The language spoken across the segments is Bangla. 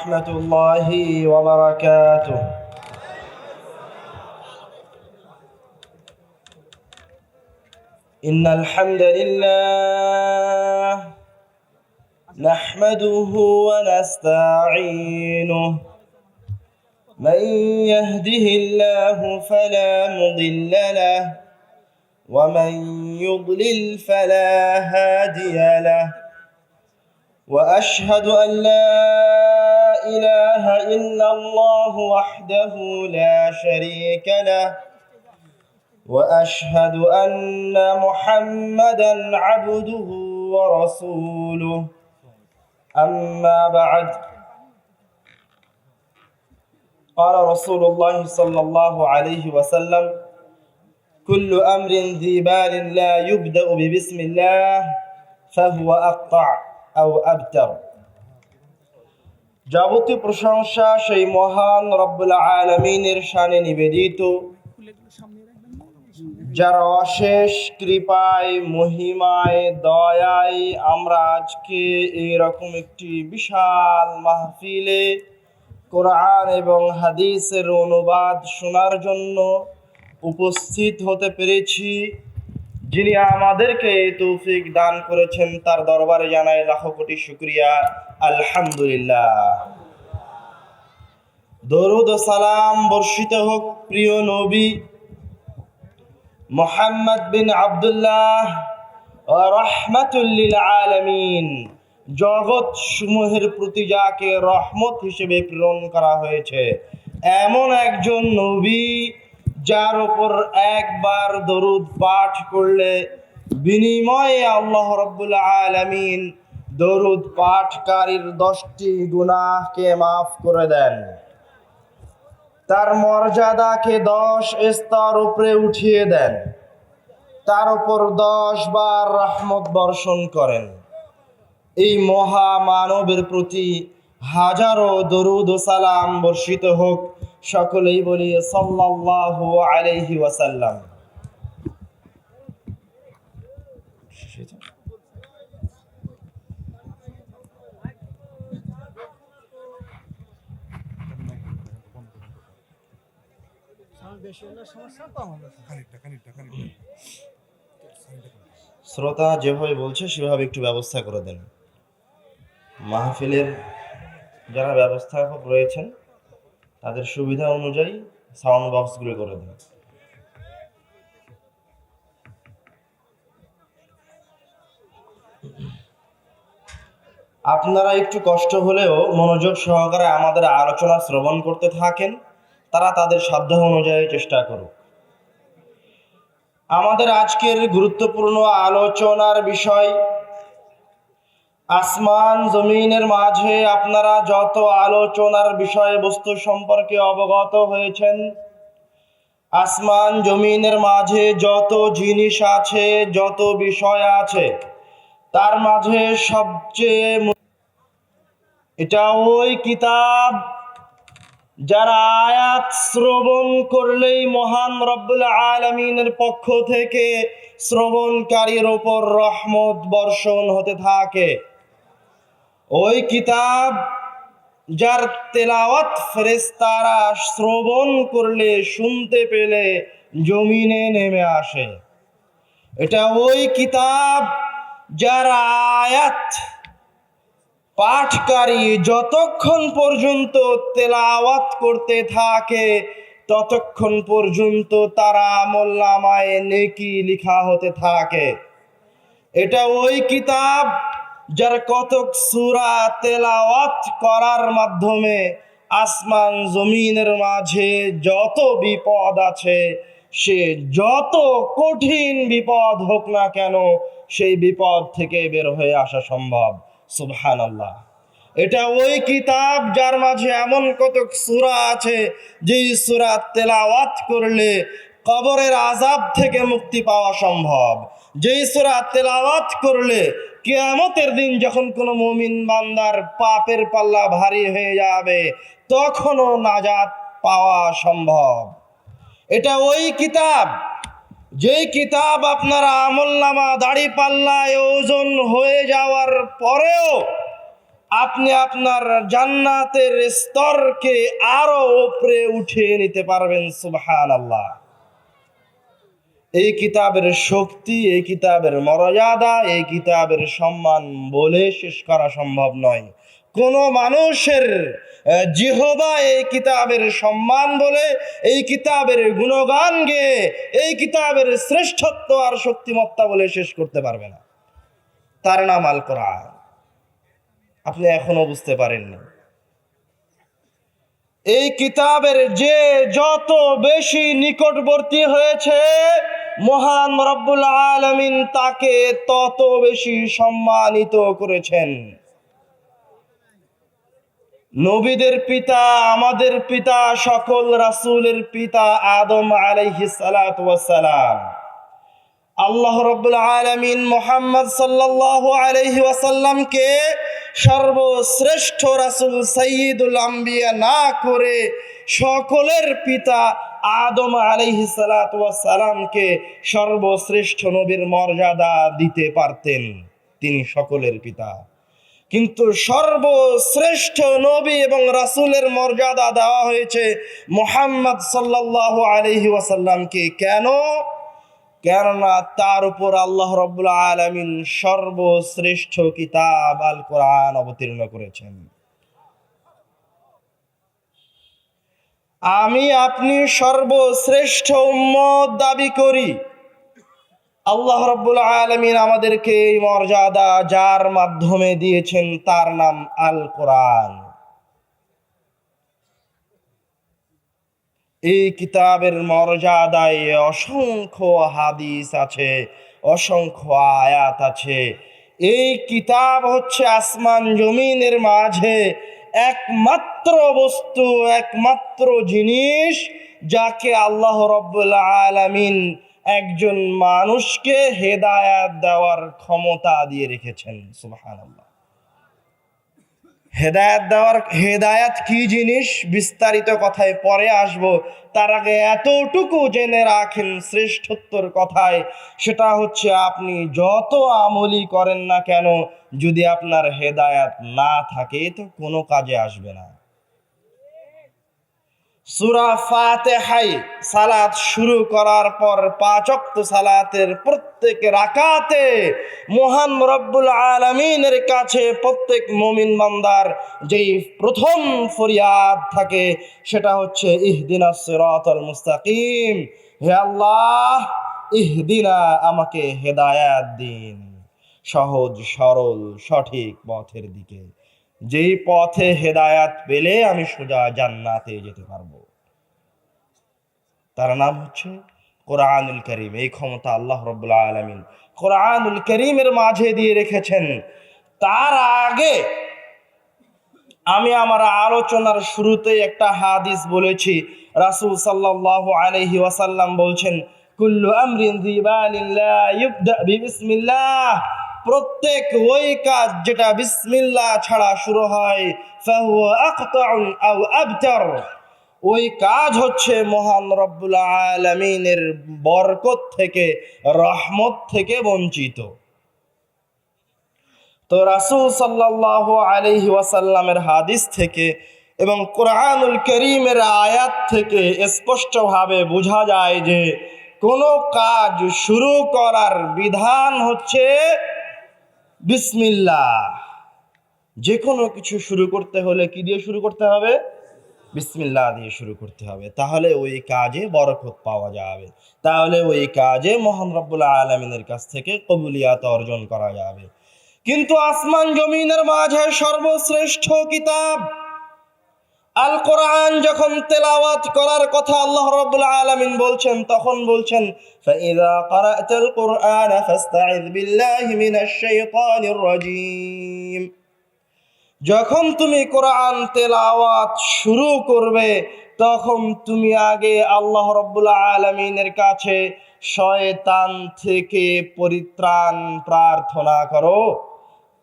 ورحمة الله وبركاته. إن الحمد لله نحمده ونستعينه من يهده الله فلا مضل له ومن يضلل فلا هادي له وأشهد أن لا إله إلا الله وحده لا شريك له وأشهد أن محمدا عبده ورسوله. أما بعد، قال رسول الله صلى الله عليه وسلم: كل أمر ذي بال لا يبدأ ببسم الله فهو أقطع أو أبتر। যাবতীয় প্রশংসা সেই মহান রব্বুল আলামিনের শানে নিবেদিত, যার অশেষ কৃপায়, মহিমায়, দয়ায় আমরা আজকে এইরকম একটি বিশাল মাহফিলে কোরআন এবং হাদিসের অনুবাদ শোনার জন্য উপস্থিত হতে পেরেছি। যিনি আমাদেরকে তৌফিক দান করেছেন তার দরবারে জানাই লাখো কোটি শুকরিয়া, আলহামদুলিল্লাহ। দরুদ ও সালাম বর্ষিত হোক প্রিয় নবী মুহাম্মদ বিন আব্দুল্লাহ রাহমাতুল লিল আলামিন, জগৎ সমূহের প্রতি যাকে রহমত হিসেবে প্রেরণ করা হয়েছে, এমন একজন নবী যার উপর একবার দরুদ পাঠ করলে বিনিময়ে আল্লাহ রাব্বুল আলামিন দরুদ পাঠকারীর 10টি গুনাহকে মাফ করে দেন, তার মর্যাদাকে 10 স্তর উপরে উঠিয়ে দেন, তার উপর 10 বার রহমত বর্ষণ করেন। এই মহামানবের প্রতি হাজারো দরুদ ও সালাম বর্ষিত হোক। সকলেই বলি সাল্লাল্লাহু আলাইহি ওয়াসাল্লাম। শ্রোতা যেভাবে বলছে সেভাবে একটু ব্যবস্থা করে দেন। মাহফিলের যারা ব্যবস্থাপক রয়েছেন তাদের সুবিধা অনুযায়ী সাউন্ড বক্সগুলো করে দেন। আপনারা একটু কষ্ট হলেও মনোযোগ সহকারে আমাদের আলোচনা শ্রবণ করতে থাকেন, তারা তাদের সাধ্য অনুযায়ী চেষ্টা করুক। আমাদের আজকের গুরুত্বপূর্ণ আলোচনার বিষয় আসমান জমিনের মাঝে আপনারা যত আলোচনার বিষয়বস্তু সম্পর্কে অবগত হয়েছেন, আসমান জমিনের মাঝে যত জিনিস আছে, যত বিষয় আছে, তার মাঝে সবচেয়ে এটা ওই কিতাব যার আয়াত শ্রবণ করলেই মহান রব্বুল আলামিনের পক্ষ থেকে শ্রবণকারীর ওপর রহমত বর্ষণ হতে থাকে। ওই কিতাব যার তেলাওয়াত ফেরেশতারা শ্রবণ করলে, শুনতে পেলে জমিনে নেমে আসে। এটা ওই কিতাব যার আয়াত পাঠকারী যতক্ষণ পর্যন্ত তেলাওয়াত করতে থাকে ততক্ষণ পর্যন্ত তার আমলনামায় নেকি লেখা হতে থাকে। এটা ওই কিতাব যার কতক সূরা তেলাওয়াত করার মাধ্যমে আসমান জমিনের মাঝে যত বিপদ আছে, সে যত কঠিন বিপদ হোক না কেন, সেই বিপদ থেকে বের হয়ে আসা সম্ভব। সুবহানাল্লাহ। এটা ওই কিতাব যার মাঝে এমন কতক সূরা আছে যেই সূরা তেলাওয়াত করলে কবরের আযাব থেকে মুক্তি পাওয়া সম্ভব, যেই সূরা তেলাওয়াত করলে কিয়ামতের দিন যখন কোনো মুমিন বান্দার পাপের পাল্লা ভারী হয়ে যাবে তখনও নাজাত পাওয়া সম্ভব। এটা ওই কিতাব যেই কিতাব আপনার আমলনামা দাড়ি পাল্লায় ওজন হয়ে যাওয়ার পরেও আপনি আপনার জান্নাতের স্তরকে আরো উপরে উঠিয়ে নিতে পারবেন। সুবহানাল্লাহ। এই কিতাবের শক্তি, এই কিতাবের মর্যাদা, এই কিতাবের সম্মান বলে শেষ করা সম্ভব নয়। কোন মানুষের জিহবা এই কিতাবের সম্মান বলে, এই কিতাবের গুণগান গেয়ে, এই কিতাবের শ্রেষ্ঠত্ব আর শক্তিমত্তা বলে শেষ করতে পারবে না। তার নাম আল কোরআন। আপনি এখনো বুঝতে পারেননি। এই কিতাবের যে যত বেশি নিকটবর্তী হয়েছে, মহান রব্বুল আলামিন তাকে তত বেশি সম্মানিত করেছেন। নবীদের পিতা, আমাদের পিতা, সকল রাসূলের পিতা আদম আলাইহিস সালাতু ওয়াস সালাম। আল্লাহ রাব্বুল আলামিন মুহাম্মদ সাল্লাল্লাহু আলাইহি ওয়াসাল্লামকে সর্বশ্রেষ্ঠ রাসূল সাইয়্যিদুল আম্বিয়া না করে সকলের পিতা আদম আলাইহিস সালাতু ওয়াস সালামকে সর্বশ্রেষ্ঠ নবীর মর্যাদা দিতে পারতেন। তিনি সকলের পিতা, কিন্তু সর্বশ্রেষ্ঠ নবী এবং রাসূলের মর্যাদা দেওয়া হয়েছে মুহাম্মদ সাল্লাল্লাহু আলাইহি ওয়াসাল্লামকে। কেন? কেননা তার উপর আল্লাহ রাব্বুল আলামিন সর্বশ্রেষ্ঠ কিতাব আল কোরআন অবতীর্ণ করেছেন। আমি আপনি সর্বশ্রেষ্ঠ উম্মত দাবি করি। আল্লাহ রাব্বুল আলামিন আমাদেরকে এই মর্যাদা যার মাধ্যমে দিয়েছেন তার নাম আল কোরআন। এই কিতাবের মর্যাদায় অসংখ্য হাদিস আছে, অসংখ্য আয়াত আছে। এই কিতাব হচ্ছে আসমান জমিনের মাঝে একমাত্র বস্তু, একমাত্র জিনিস যাকে আল্লাহ রাব্বুল আলামিন একজন মানুষকে হেদায়াত দেওয়ার ক্ষমতা দিয়ে রেখেছেন। সুবহানাল্লাহ। হেদায়াত কি জিনিস বিস্তারিত কথায় পরে আসব। তার আগে এতটুকু জেনে রাখেন শ্রেষ্ঠত্বর কথায়, সেটা হচ্ছে আপনি যত আমলি করেন না কেন, যদি আপনার হেদায়াত না থাকে তো কোনো কাজে আসবে না। সূরা ফাতিহায় সালাত শুরু করার পর 5 ওয়াক্ত সালাতের প্রত্যেক রাকাতে মহান রব্বুল আলামিনের কাছে প্রত্যেক মুমিন বান্দার যেই প্রথম ফরিয়াদ থাকে সেটা হচ্ছে ইহদিনাস সিরাতাল মুস্তাকিম। হে আল্লাহ, ইহদিনা, আমাকে হেদায়াত দিন সহজ সরল সঠিক পথের দিকে, যেই পথে হেদায়াত পেলে আমি সোজা জান্নাতে যেতে পারবো। তার নাম হচ্ছে কোরআনুল কারীম। এই ক্ষমতা আল্লাহ রাব্বুল আলামিন কোরআনুল কারীমের মাঝে দিয়ে রেখেছেন। তার আগে আমি আমার আলোচনার শুরুতে একটা হাদিস বলেছি। রাসূল সাল্লাল্লাহু আলাইহি ওয়াসাল্লাম বলছেন, কুল্লু আমরিন যিবালিন লা ইবদা বিসমিল্লাহ, প্রত্যেক ওই কাজ যেটা বিসমিল্লাহ ছাড়া শুরু হয়, ফাহুয়া আকতাউন আও আবতার, ওই কাজ হচ্ছে মহান রব্বুল আলামিনের বরকত থেকে, রহমত থেকে বঞ্চিত। তো রাসূল সাল্লাল্লাহু আলাইহি ওয়াসাল্লামের হাদিস থেকে এবং কোরআনুল কারীমের আয়াত থেকে স্পষ্টভাবে বোঝা যায় যে কোনো কাজ শুরু করার বিধান হচ্ছে বিসমিল্লাহ। যে কোনো কিছু শুরু করতে হলে কি দিয়ে শুরু করতে হবে? বিসমিল্লাহ দিয়ে শুরু করতে হবে। তাহলে ওই কাজে বরকত পাওয়া যাবে, তাহলে ওই কাজে মহান রব্বুল আলামিনের কাছ থেকে কবুলিয়াত অর্জন করা যাবে। কিন্তু আসমান জমিনের মাঝে সর্বশ্রেষ্ঠ কিতাব আল কোরআন যখন তেলাওয়াত করার কথা আল্লাহ রাব্বুল আলামিন বলছেন, তখন বলছেন, ফাইযা ক্বারা'তাল কুরআন ফাসতা'iয বিল্লাহি মিনাশ শাইতানির রাজীম। যখন তুমি কোরআন তেলাওয়াত শুরু করবে তখন তুমি আগে আল্লাহ রাব্বুল আলামিনের কাছে শয়তান থেকে পরিত্রাণ প্রার্থনা করো,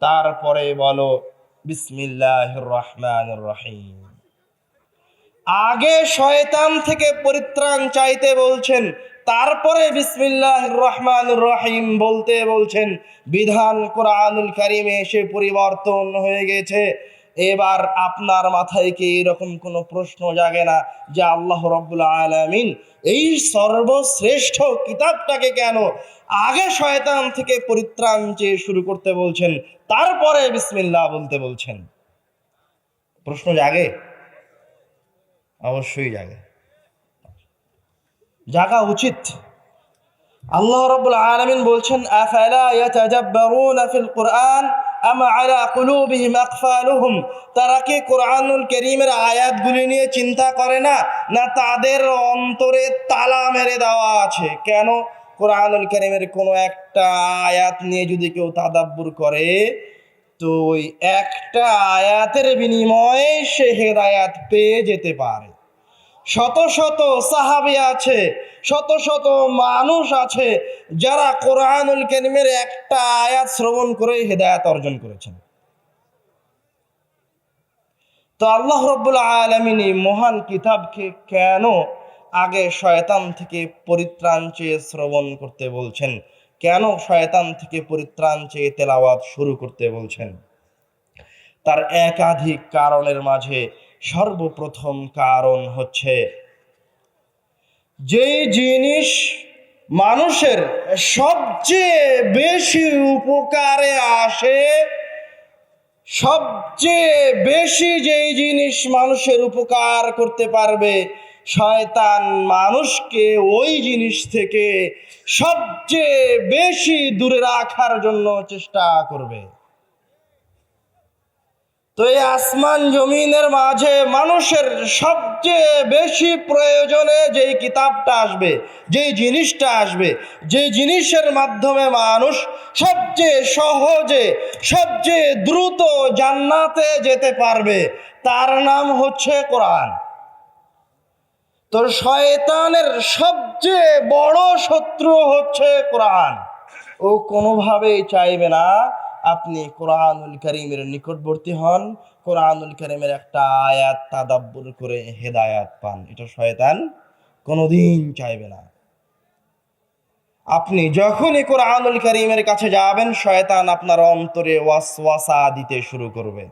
তারপরে বলো বিসমিল্লাহির রহমানির রহিম। আগে শয়তান থেকে পরিত্রাণ চাইতে বলছেন, তারপরে বিসমিল্লাহির রহমানির রহিম বলতে বলছেন। বিধান কোরআনুল কারিমে এসে পরিবর্তন হয়ে গেছে। এবার আপনার মাথায় কি এরকম কোনো প্রশ্ন জাগে না যে আল্লাহ রাব্বুল আলামিন এই সর্বশ্রেষ্ঠ কিতাবটাকে কেন আগে শয়তান থেকে পরিত্রাণ চেয়ে শুরু করতে বলছেন, তারপরে বিসমিল্লাহ বলতে বলছেন? প্রশ্ন জাগে? অবশ্যই জাগে, জাগা উচিত। আল্লাহ রাব্বুল আলামিন বলছেন, আফালা ইয়াতাদাব্বারুনা ফিল কুরআন আম আলা কুলুবিহিম আকফালুহুম। তারা কি কোরআনুল কারীমের আয়াতগুলি নিয়ে চিন্তা করে না, না তাদের অন্তরে তালা মেরে দেওয়া আছে? কেন? কোরআনুল কারীমের কোনো একটা আয়াত নিয়ে যদি কেউ তাদাব্বুর করে, তো ওই একটা আয়াতের বিনিময়ে সে হেদায়াত পেয়ে যেতে পারে। শত শত সাহাবী আছে, শত শত মানুষ আছে যারা কোরআনুল কারীমের একটা আয়াত শ্রবণ করে হেদায়েত অর্জন করেছেন। তো আল্লাহ রাব্বুল আলামিন এই মহান কিতাবকে কেন আগে শয়তান থেকে পরিত্রাণ চেয়ে শ্রবণ করতে বলছেন? কেন শয়তান থেকে পরিত্রাণ চেয়ে তেলাওয়াত শুরু করতে বলছেন? তার একাধিক কারণের মাঝে সর্বপ্রথম কারণ হচ্ছে, যে জিনিস মানুষের সবচেয়ে বেশি উপকারে আসে, সবচেয়ে বেশি যেই জিনিস মানুষের উপকার করতে পারবে, শয়তান মানুষকে ওই জিনিস থেকে সবচেয়ে বেশি দূরে রাখার জন্য চেষ্টা করবে। তো এই আসমান জমিনের মাঝে মানুষের সবচেয়ে বেশি প্রয়োজনে যেই কিতাবটা আসবে, যেই জিনিসটা আসবে, যে জিনিসের মাধ্যমে মানুষ সবচেয়ে সহজে, সবচেয়ে দ্রুত জান্নাতে যেতে পারবে, তার নাম হচ্ছে কোরআন। তো শয়তানের সবচেয়ে বড় শত্রু হচ্ছে কোরআন। ও কোনোভাবেই চাইবে না আপনি কোরআনুল কারীমের নিকটবর্তী হন, কোরআনুল কারীমের একটা আয়াত তাদাব্বুর করে হেদায়াত পান। এটা শয়তান কোনোদিন চাইবে না। আপনি যখনই কোরআনুল কারীমের কাছে যাবেন, শয়তান আপনার অন্তরে ওয়াসওয়াসা দিতে শুরু করবে।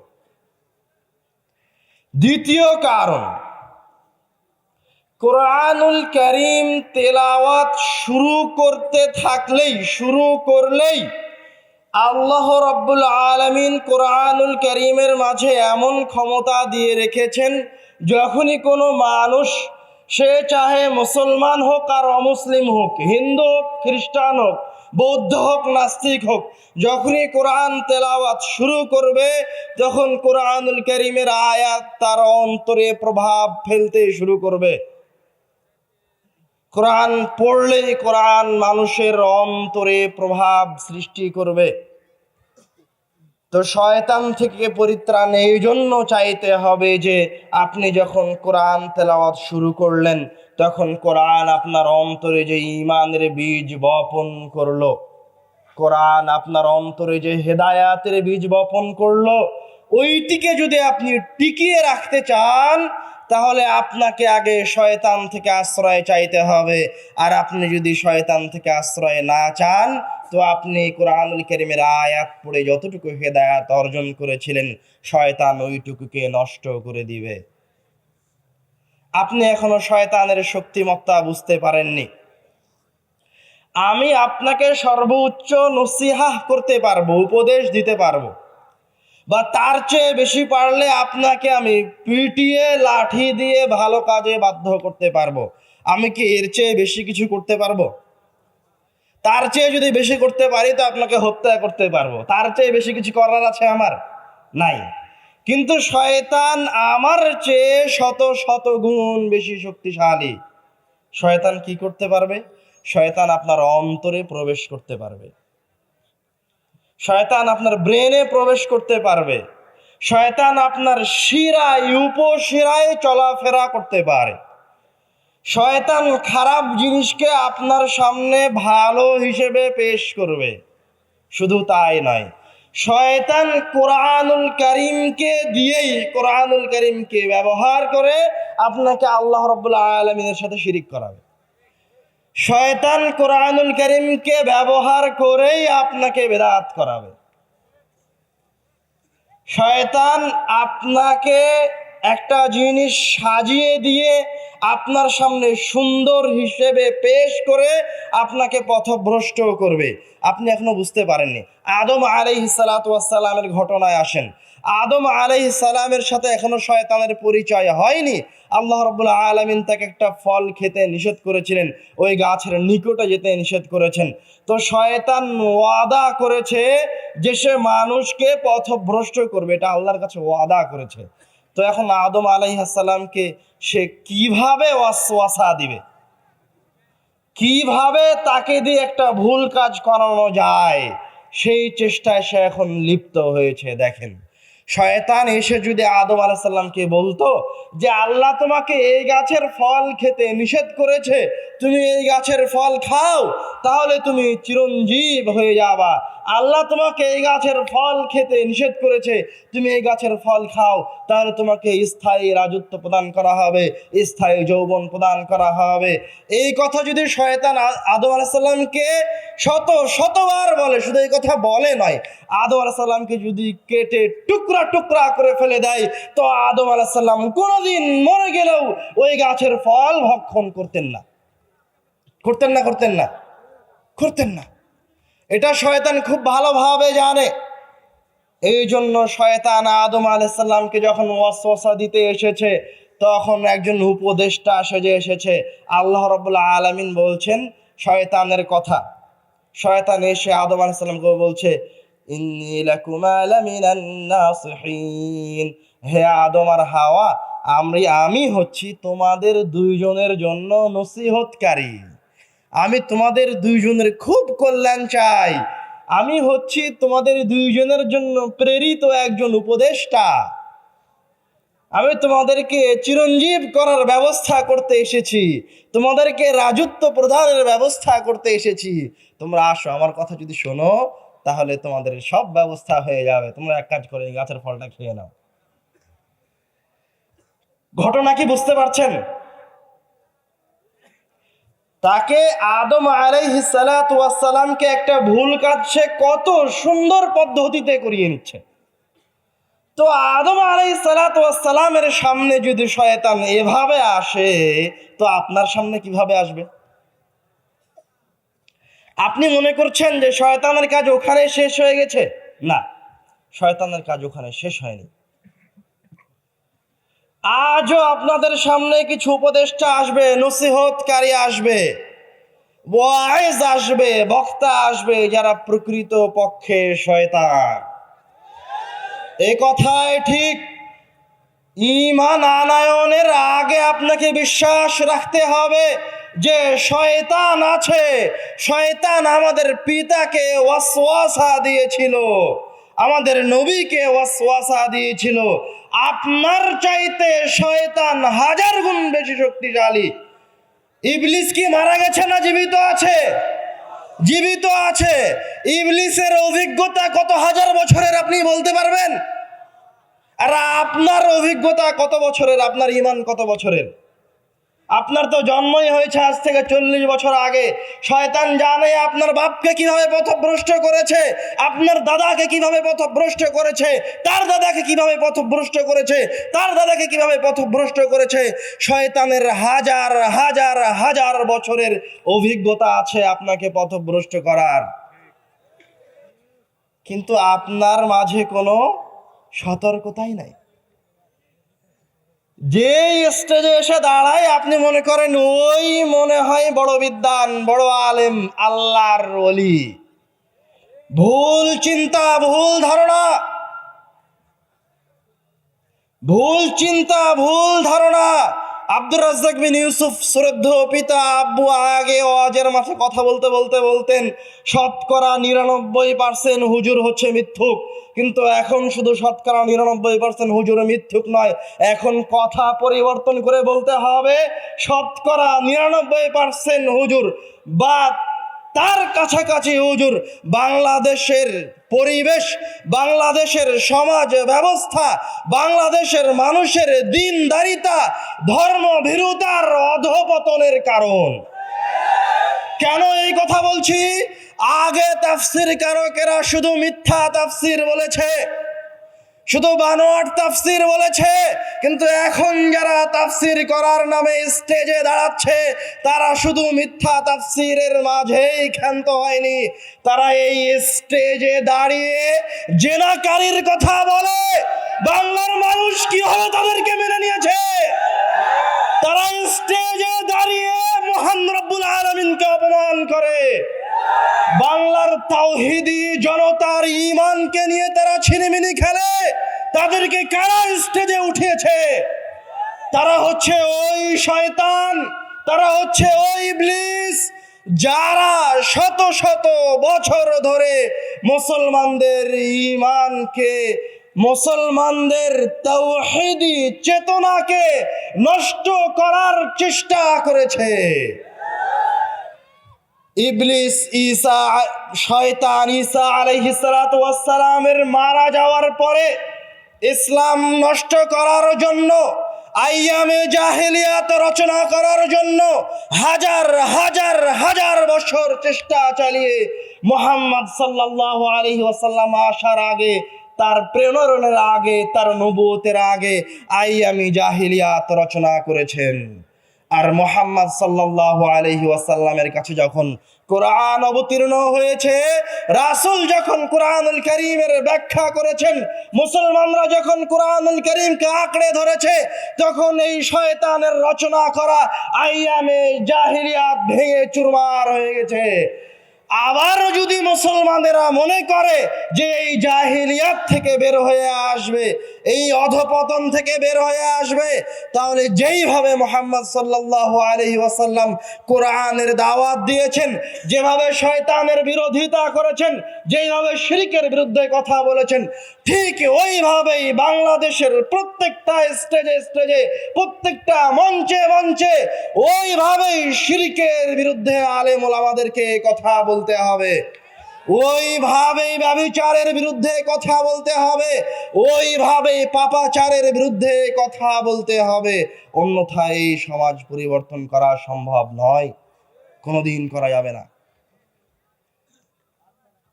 দ্বিতীয় কারণ, কোরআনুল কারীম তেলাওয়াত শুরু করলেই আল্লাহ রাব্বুল আলামিন কোরআনুল কারীমের মাঝে এমন ক্ষমতা দিয়ে রেখেছেন, যখনই কোনো মানুষ, সে চাহে মুসলমান হোক আর অমুসলিম হোক, হিন্দু হোক, খ্রিস্টান হোক, বৌদ্ধ হোক, নাস্তিক হোক, যখনই কোরআন তেলাওয়াত শুরু করবে, তখন কোরআনুল কারীমের আয়াত তার অন্তরে প্রভাব ফেলতে শুরু করবে। কোরআন পড়লেই কোরআন মানুষের অন্তরে প্রভাব সৃষ্টি করবে। তো শয়তান থেকে পরিত্রাণ এই জন্য চাইতে হবে যে আপনি যখন কোরআন তেলাওয়াত শুরু করলেন, তখন কোরআন আপনার অন্তরে যে ঈমানের বীজ বপন করলো, কোরআন আপনার অন্তরে যে হেদায়াতের বীজ বপন করলো, ওইটিকে যদি আপনি টিকিয়ে রাখতে চান, তাহলে আপনাকে আগে শয়তান থেকে আশ্রয় চাইতে হবে। আর আপনি যদি শয়তান থেকে আশ্রয় না চান, তো আপনি কোরআনুল কারীমের আয়াত পড়ে যতটুকু হেদায়াত অর্জন করেছিলেন, শয়তান ওইটুকুকে নষ্ট করে দিবে। আপনি এখনো শয়তানের শক্তিমত্তা বুঝতে পারেননি। আমি আপনাকে সর্বোচ্চ নসিহাহ করতে পারবো, উপদেশ দিতে পারবো, বা তার চেয়ে বেশি পারলে আপনাকে আমি পিটিয়ে লাঠি দিয়ে ভালো কাজে বাধ্য করতে পারবো। আমি কি এর চেয়ে বেশি কিছু করতে পারবো? তার চেয়ে যদি বেশি করতে পারি তো আপনাকে হত্যা করতে পারবো। তার চেয়ে বেশি কিছু করার আছে আমার? নাই। কিন্তু শয়তান আমার চেয়ে শত শত গুণ বেশি শক্তিশালী। শয়তান কি করতে পারবে? শয়তান আপনার অন্তরে প্রবেশ করতে পারবে, শয়তান আপনার ব্রেনে প্রবেশ করতে পারবে, শয়তান আপনার শিরায়, উপশিরায় চলাফেরা করতে পারে। শয়তান খারাপ জিনিসকে আপনার সামনে ভালো হিসেবে পেশ করবে। শুধু তাই নয়, শয়তান কোরআনুল কারীমকে দিয়েই, কোরআনুল কারীমকে ব্যবহার করে আপনাকে আল্লাহ রাব্বুল আলামিনের সাথে শিরিক করাবে। শয়তান কোরআনুল কারীমকে ব্যবহার করেই আপনাকে বিদআত করাবে। শয়তান আপনাকে একটা জিনিস সাজিয়ে দিয়ে আপনার সামনে সুন্দর হিসেবে পেশ করে আপনাকে পথভ্রষ্ট করবে। আপনি এখনো বুঝতে পারেননি। আদম আলাইহিস সালাতু ওয়াস সালামের ঘটনায় আসেন। আদম আলাইহিস সালামের সাথে এখনো শয়তানের পরিচয় হয়নি। আল্লাহ রাব্বুল আলামিন তাকে একটা ফল খেতে নিষেধ করেছিলেন, ওই গাছের নিকটে যেতে নিষেধ করেছেন। তো শয়তান ওয়াদা করেছে যে সে মানুষকে পথভ্রষ্ট করবে, এটা আল্লাহর কাছে ওয়াদা করেছে। তো এখন আদম আলাইহিস সালামকে সে কিভাবে ওয়াসওয়াসা দিবে, কিভাবে তাকে দিয়ে একটা ভুল কাজ করানো যায়, সেই চেষ্টায় সে এখন লিপ্ত হয়েছে। দেখেন, শয়তান এসে যদি আদম আলাইহিস সালামকে বলতো যে আল্লাহ তোমাকে এই গাছের ফল খেতে নিষেধ করেছে, তুমি এই গাছের ফল খাও তাহলে তুমি চিরঞ্জীব হয়ে যাবা। আল্লাহ তোমাকে এই গাছের ফল খেতে নিষেধ করেছে, তুমি এই গাছের ফল খাও তাহলে তোমাকে স্থায়ী রাজত্ব প্রদান করা হবে, স্থায়ী যৌবন প্রদান করা হবে। এই কথা যদি শয়তান আদম আলাইহিস সালামকে শতবার বলে, শুধু এই কথা বলে নয়, আদম আলাইহিস সালামকে যদি কেটে টুকরা টুকরা করে ফেলে দেয়, তো আদম আলাইহিস সালাম কোনোদিন মরে গেলেও ওই গাছের ফল ভক্ষণ করতেন না। করতেন না। এটা শয়তান খুব ভালোভাবে জানে। এই জন্য শয়তান আদম আলাইহিস সালামকে যখন ওয়াসওয়াসা দিতে এসেছে, তখন একজন উপদেষ্টা সেজে এসেছে। আল্লাহ রাব্বুল আলামিন বলছেন শয়তানের কথা। শয়তান এসে আদম আলাইহিস সালামকে বলছে, ইন্নী লাকুমা লামিনান নাসিহিন, হে আদম আর হাওয়া, আমি হচ্ছি তোমাদের দুইজনের জন্য নসিহতকারী। আমি তোমাদের দুইজনের খুব কল্যাণ চাই। আমি হচ্ছি তোমাদের দুইজনের জন্য প্রেরিত একজন উপদেষ্টা। আমি তোমাদেরকে চিরঞ্জীব করার ব্যবস্থা করতে এসেছি, তোমাদেরকে রাজত্ব প্রদানের ব্যবস্থা করতে এসেছি। তোমরা আসো, আমার কথা যদি শোনো তাহলে তোমাদের সব ব্যবস্থা হয়ে যাবে। তোমরা এক কাজ করে এই গাছের ফলটা খেয়ে নাও। ঘটনা কি বুঝতে পারছেন? তাকে আদম আলাইহিস সালাতু ওয়াস সালামকে একটা ভুল কাজ সে কত সুন্দর পদ্ধতিতে করিয়ে নিচ্ছে। তো আদম আলাইহিস সালাতু ওয়াস সালামের সামনে যদি শয়তান এভাবে আসে, তো আপনার সামনে কিভাবে আসবে? আপনি মনে করছেন যে শয়তানের কাজ ওখানে শেষ হয়ে গেছে? না, শয়তানের কাজ ওখানে শেষ হয়নি। আজও আপনাদের সামনে কিছু উপদেষ্টা আসবে, নসিহতকারী আসবে, ওয়াইজ আসবে, বক্তা আসবে, যারা প্রকৃত পক্ষে শয়তান। এই কথাই ঠিক। ঈমান আনয়নের আগে আপনাকে বিশ্বাস রাখতে হবে যে শয়তান আছে। শয়তান আমাদের পিতাকে ওয়াসওয়াসা দিয়েছিল, আমাদের নবীকে ওয়াসওয়াসা দিয়েছিল। আপনার চাইতে শয়তান 1000 গুণ বেশি শক্তিশালী। ইবলিস কি মারা গেছে না জীবিত আছে? জীবিত আছে। ইবলিসের অভিজ্ঞতা কত হাজার বছরের আপনি বলতে পারবেন? আর আপনার অভিজ্ঞতা কত বছরের? আপনার ঈমান কত বছরের? আপনার তো জন্মই হয়েছে আজ থেকে 40 বছর আগে। শয়তান জানে আপনার বাপকে কিভাবে পথভ্রষ্ট করেছে, আপনার দাদাকে কিভাবে পথভ্রষ্ট করেছে, তার দাদাকে কিভাবে পথভ্রষ্ট করেছে, তার দাদাকে কিভাবে পথভ্রষ্ট করেছে। শয়তানের হাজার হাজার হাজার বছরের অভিজ্ঞতা আছে আপনাকে পথভ্রষ্ট করার। কিন্তু আপনার মাঝে কোনো সতর্কতাই নাই। যে স্টেজে এসে দাঁড়ায় আপনি মনে করেন ওই মনে হয় বড় বিদ্বান, বড় আলেম, আল্লাহর ওলি। ভুল চিন্তা, ভুল ধারণা, ভুল চিন্তা, ভুল ধারণা। আব্দুর রাজ্জাক বিন ইউসুফ শ্রদ্ধেয় পিতা আব্বু আগে ওয়াজের মাঠে কথা বলতে বলতে বলতেন, 99% হুজুর হচ্ছে মিথ্যুক। কিন্তু এখন শুধু 99% হুজুর মিথ্যুক নয়, এখন কথা পরিবর্তন করে বলতে হবে 99% হুজুর বা তার কাছাকাছি হুজুর। বাংলাদেশের পরিবেশ, বাংলাদেশের সমাজ ব্যবস্থা, বাংলাদেশের মানুষের দিনদারিতা ধর্মভীরুতার অধঃপতনের কারণ। কেন এই কথা বলছি? আগে তাফসীর কারকেরা শুধু মিথ্যা তাফসীর বলেছে, শুধু বানোয়াট তাফসীর বলেছে, কিন্তু এখন যারা তাফসীর করার নামে স্টেজে দাঁড়াচ্ছে তারা শুধু মিথ্যা তাফসীরের মাঝেই ক্ষান্ত হয়নি, তারা এই স্টেজে দাঁড়িয়ে জেনাকারীর কথা বলে। বাংলার মানুষ কিভাবে তাদেরকে মেনে নিয়েছে? তারা স্টেজে দাঁড়িয়ে মহান রব্বুল আলামিনকে অপমান করে। বাংলার তাওহীদি জনতার ঈমানকে নিয়ে তারা ছিনিমিনি খেলে। তাদেরকে কারা স্টেজে উঠিয়েছে? তারা হচ্ছে ওই শয়তান, তারা হচ্ছে ওই ইবলিস, যারা শত শত বছর ধরে মুসলমানদের ঈমানকে, মুসলমানদের তাওহীদি চেতনাকে নষ্ট করার চেষ্টা করেছে। ইবলিস শয়তান ঈসা আলাইহিস সালাতু ওয়াস সালামের মারা যাওয়ার পরে ইসলাম নষ্ট করার জন্য, আইয়ামে জাহেলিয়াত রচনা করার জন্য হাজার হাজার হাজার বছর চেষ্টা চালিয়ে মুহাম্মদ সাল্লাল্লাহু আলাইহি ওয়াসাল্লাম আসার আগে, তার প্রেরণের আগে, তার নবুয়তের আগে আইয়ামে জাহেলিয়াত রচনা করেছেন। আর মুহাম্মদ সাল্লাল্লাহু আলাইহি ওয়াসাল্লামের কাছে যখন কোরআন অবতীর্ণ হয়েছে, রাসূল যখন কোরআনুল কারীমের ব্যাখ্যা করেছেন, মুসলমানরা যখন কোরআনুল কারীমকে আঁকড়ে ধরেছে, তখন এই শয়তানের রচনা করা আইয়ামে জাহিলিয়াত ভেঙে চুরমার হয়ে গেছে। আবার যদি মুসলমানেরা মনে করে যে এই জাহিলিয়াত থেকে বের হয়ে আসবে, এই অধপতন থেকে বের হয়ে আসবে, তাহলে যেইভাবে মুহাম্মদ সাল্লাল্লাহু আলাইহি ওয়াসাল্লাম কোরআনের দাওয়াত দিয়েছেন, যেভাবে শয়তানের বিরোধিতা করেছেন, যেইভাবে শিরকের বিরুদ্ধে কথা বলেছেন, ঠিক ওইভাবেই বাংলাদেশের প্রত্যেকটা স্টেজে স্টেজে, প্রত্যেকটা মঞ্চে মঞ্চে ওইভাবেই শিরকের বিরুদ্ধে আলেম ওলামাদেরকে কথা বলতে হবে, ওইভাবেই ব্যভিচারের বিরুদ্ধে কথা বলতে হবে, ওইভাবেই পাপাচারের বিরুদ্ধে কথা বলতে হবে। অন্যথায় এই সমাজ পরিবর্তন করা সম্ভব নয়, কোনোদিন করা যাবে না।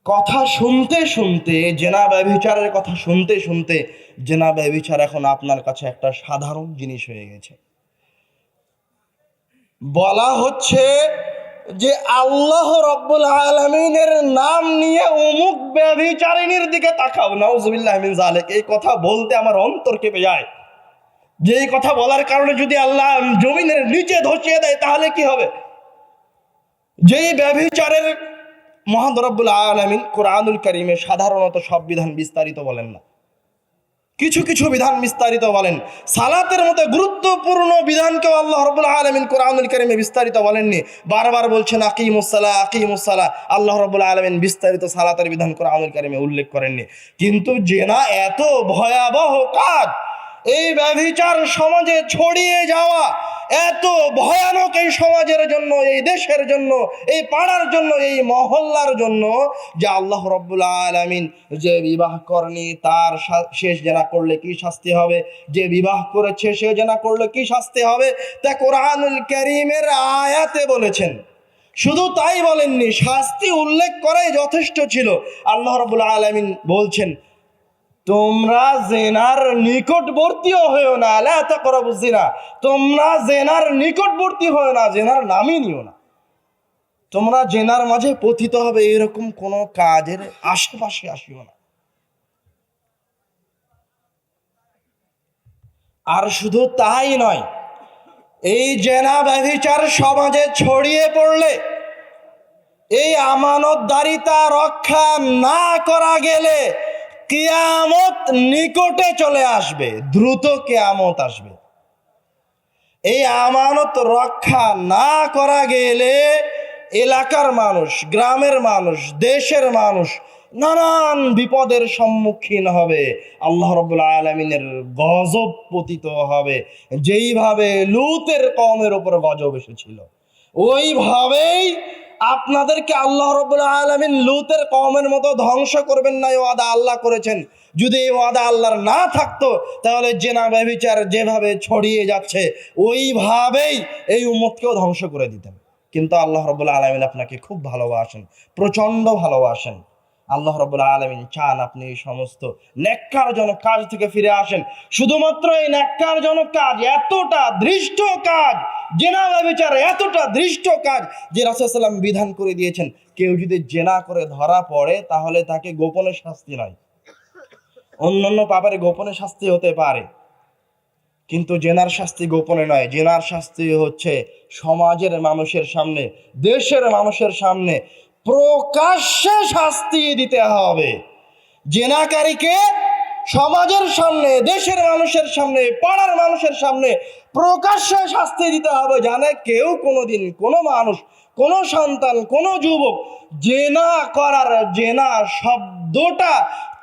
কথা শুনতে শুনতে, জেনা ব্যভিচারের কথা শুনতে শুনতে, জেনা ব্যভিচার এখন আপনার কাছে একটা সাধারণ জিনিস হয়ে গেছে। বলা হচ্ছে যে আল্লাহ রব্বুল আলামিনের নাম নিয়ে অমুক ব্যভিচারিণীর দিকে তাকাও, নাউজুবিল্লাহ মিন যালিক। এই কথা বলতে আমার অন্তর কেঁপে যায়। যে এই কথা বলার কারণে যদি আল্লাহ জমিনের নিচে ধসিয়ে দেয় তাহলে কি হবে? যেই ব্যভিচারের মহান রব্বুল আলামিন কোরআনুল কারীমে সাধারণত সব বিধান বিস্তারিত বলেন না, কিছু কিছু বিধান বিস্তারিত বলেন। সালাতের মতো গুরুত্বপূর্ণ বিধানকেও আল্লাহ রাব্বুল আলামিন কোরআনুল কারীমে বিস্তারিত বলেননি। বারবার বলছেন আকিমুস সালাহ, আকিমুস সালাহ। আল্লাহ রাব্বুল আলামিন বিস্তারিত সালাতের বিধান কোরআনুল কারীমে উল্লেখ করেননি। কিন্তু জেনা এত ভয়াবহ কাজ, এই ব্যভিচার সমাজে ছড়িয়ে যাওয়া এত ভয়ানক এই সমাজের জন্য, এই দেশের জন্য, এই পাড়ার জন্য, এই মহল্লার জন্য, যে আল্লাহ রাব্বুল আলামিন যে বিবাহ করেনি তার শেষ জেনা করলে কি শাস্তি হবে, যে বিবাহ করেছে সে জেনা করলে কি শাস্তি হবে, তা কোরআনুল কারীমের আয়াতে বলেছেন। শুধু তাই বলেননি, শাস্তি উল্লেখ করাই যথেষ্ট ছিল। আল্লাহ রাব্বুল আলামিন বলছেন, তোমরা জেনার নিকটবর্তীও হয়েও না, লা তাকরাবুজ জিনা, তোমরা জেনার নিকটবর্তী হয়েও না, জেনার নামই নিও না। তোমরা জেনার মাঝে পতিত হবে এরকম কোন কাজের আশেপাশে আসিও না। আর শুধু তাই নয়, এই জেনা ব্যভিচার সমাজে ছড়িয়ে পড়লে, এই আমানতদারিতা রক্ষা না করা গেলে কিয়ামত নিকটে চলে আসবে, দ্রুত কিয়ামত আসবে। এই আমানত রক্ষা না করা গেলে এলাকার মানুষ, গ্রামের মানুষ, দেশের মানুষ নানান বিপদের সম্মুখীন হবে। আল্লাহ রাব্বুল আলামিনের গজব পতিত হবে। যেইভাবে লূতের কওমের উপর গজব এসেছিল, ওইভাবেই আপনাদেরকে আল্লাহ রাব্বুল আলামিন লূতের কওমের মতো ধ্বংস করবেন না, এই ওয়াদা আল্লাহ করেছেন। যদি এই ওয়াদা আল্লাহর না থাকতো তাহলে জেনা ব্যভিচার যেভাবে ছড়িয়ে যাচ্ছে ওইভাবেই এই উম্মতকেও ধ্বংস করে দিতেন। কিন্তু আল্লাহ রাব্বুল আলামিন আপনাকে খুব ভালোবাসেন, প্রচণ্ড ভালোবাসেন। আল্লাহ রাব্বুল আলামিন চান আপনি এই সমস্ত নেক্কারজনক কাজ থেকে ফিরে আসেন। শুধুমাত্র এই নেক্কারজনক কাজ এতটা দৃষ্ট কাজ, জেনা ব্যভিচার এতটা দৃষ্ট কাজ যে রাসূল সাল্লাল্লাহু আলাইহি ওয়াসাল্লাম বিধান করে দিয়েছেন, কেউ যদি জেনা করে ধরা পড়ে তাহলে তাকে গোপনে শাস্তি নয়, অন্যান্য পাপের গোপনে শাস্তি হতে পারে, কিন্তু জেনার শাস্তি গোপনে নয়। জেনার শাস্তি হচ্ছে সমাজের মানুষের সামনে, দেশের মানুষের সামনে প্রকাশ্যে শাস্তি দিতে হবে। জেনাকারীকে সমাজের সামনে, দেশের মানুষের সামনে, পাড়ার মানুষের সামনে প্রকাশ্যে শাস্তি দিতে হবে, জানে কেউ কোনোদিন কোনো মানুষ, কোনো সন্তান, কোনো যুবক জেনা করার, জেনা শব্দটা